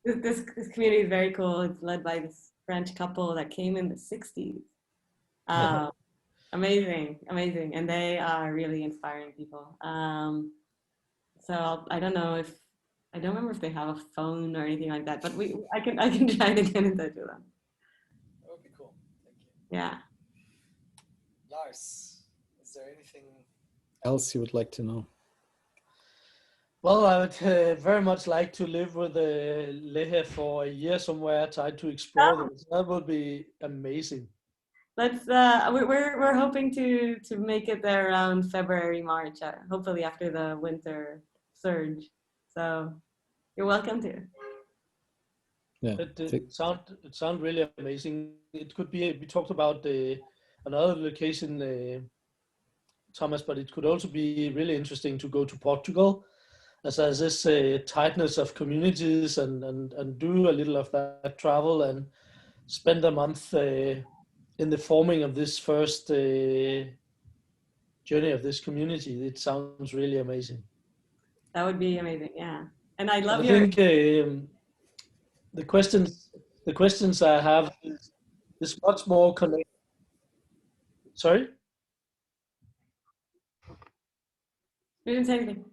this community is very cool. It's led by this French couple that came in the 60s. Amazing, and they are really inspiring people. So I don't remember if they have a phone or anything like that, but I can try to get in touch with them. That would be cool. Thank you. Yeah. Lars, is there anything else you would like to know? Well, I would very much like to live with Leehe for a year somewhere, try to explore this. That would be amazing. Let's. We're hoping to make it there around February, March. Hopefully after the winter surge. So you're welcome to. Yeah. It sound really amazing. It could be. We talked about another location, Thomas, but it could also be really interesting to go to Portugal, as there's this tightness of communities, and do a little of that travel and spend a month in the forming of this first journey of this community. It sounds really amazing. That would be amazing, yeah. And I love I think the questions I have is much more connected. Sorry? We didn't say anything.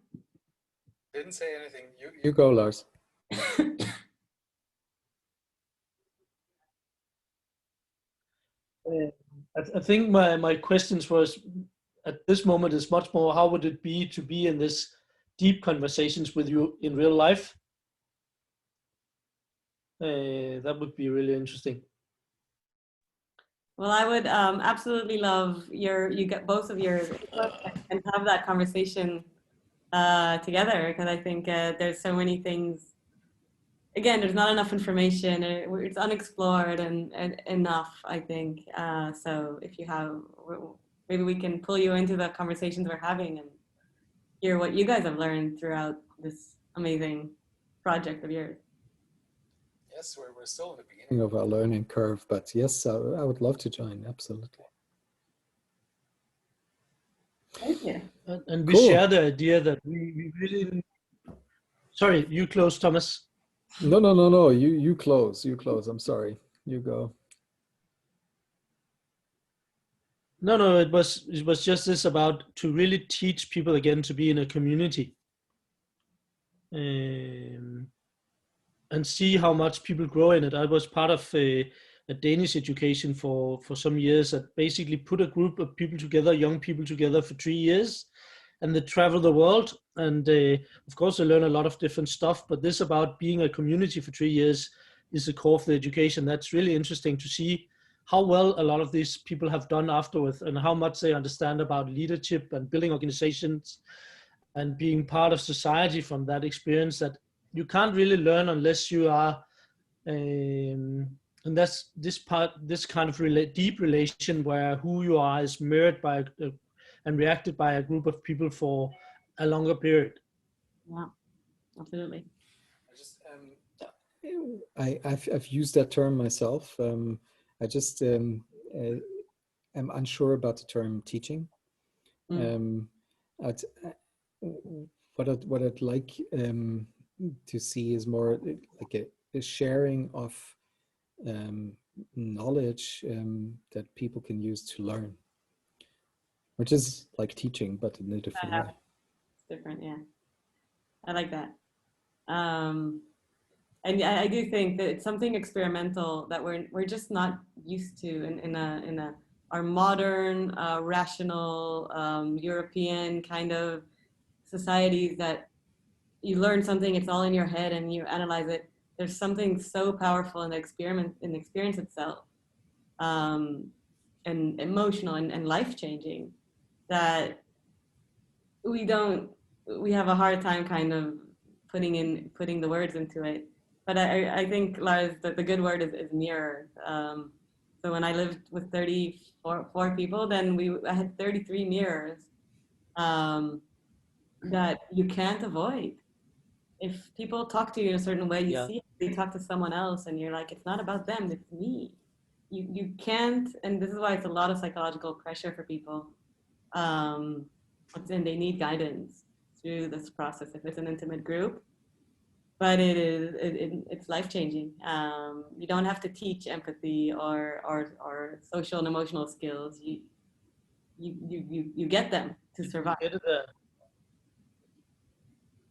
Didn't say anything. You go, Lars. I think my questions was at this moment is much more, how would it be to be in this deep conversations with you in real life? That would be really interesting. Well, I would absolutely love you get both of your input and have that conversation together, because I think there's so many things. Again, there's not enough information. It's unexplored and enough, I think. So if you have, maybe we can pull you into the conversations we're having and hear what you guys have learned throughout this amazing project of yours. Yes, we're still in the beginning of our learning curve, but yes, I would love to join, absolutely. Thank you. And we Cool. share the idea that we really... Sorry, you close, Thomas. No. You close. I'm sorry. You go. No. It was just this about to really teach people again to be in a community, and see how much people grow in it. I was part of a Danish education for some years that basically put a group of people together, young people together for 3 years, and they travel the world. And of course, they learn a lot of different stuff, but this about being a community for 3 years is the core of the education. That's really interesting to see how well a lot of these people have done afterwards and how much they understand about leadership and building organizations and being part of society from that experience that you can't really learn unless you are, and that's this kind of deep relation where who you are is mirrored by and reacted by a group of people for a longer period. Yeah, absolutely. I've used that term myself. I just am unsure about the term teaching. What I'd like to see is more like a sharing of knowledge that people can use to learn, which is like teaching, but in a different way. It's different, yeah. I like that. And I do think that it's something experimental that we're just not used to in our modern, rational, European kind of societies, that you learn something, it's all in your head and you analyze it. There's something so powerful in the experience itself, and emotional and life-changing, that we have a hard time kind of putting the words into it. But I think, Lars, that the good word is mirror. So when I lived with 34 people, then I had 33 mirrors that you can't avoid. If people talk to you in a certain way, you see they talk to someone else and you're like, it's not about them, it's me. You can't, and this is why it's a lot of psychological pressure for people. And they need guidance through this process if it's an intimate group. But it's life-changing. You don't have to teach empathy or social and emotional skills. You get them to survive.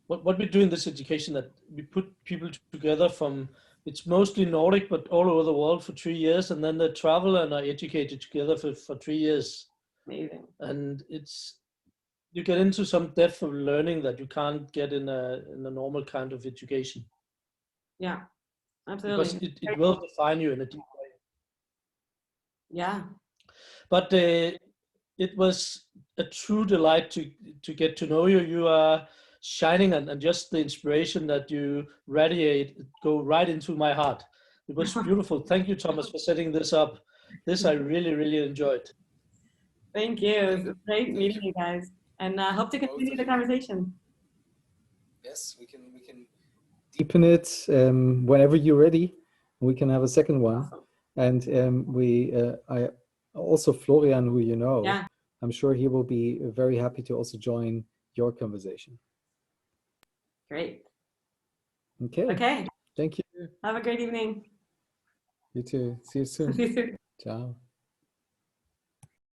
What we do in this education, that we put people together from, it's mostly Nordic, but all over the world for 3 years, and then they travel and are educated together for 3 years. Amazing. And you get into some depth of learning that you can't get in a normal kind of education. Yeah, absolutely. Because it will define you in a deep way. Yeah. But it was a true delight to get to know you. You are shining, and just the inspiration that you radiate go right into my heart. It was beautiful. Thank you, Thomas, for setting this up. This I really, really enjoyed. Thank you. It was great meeting you guys, and I hope to continue the conversation. Yes, we can deepen it whenever you're ready. We can have a second one. Awesome. And I also, Florian, who you know, yeah. I'm sure he will be very happy to also join your conversation. Great. Okay. Thank you. Have a great evening. You too. See you soon. See you soon. Ciao.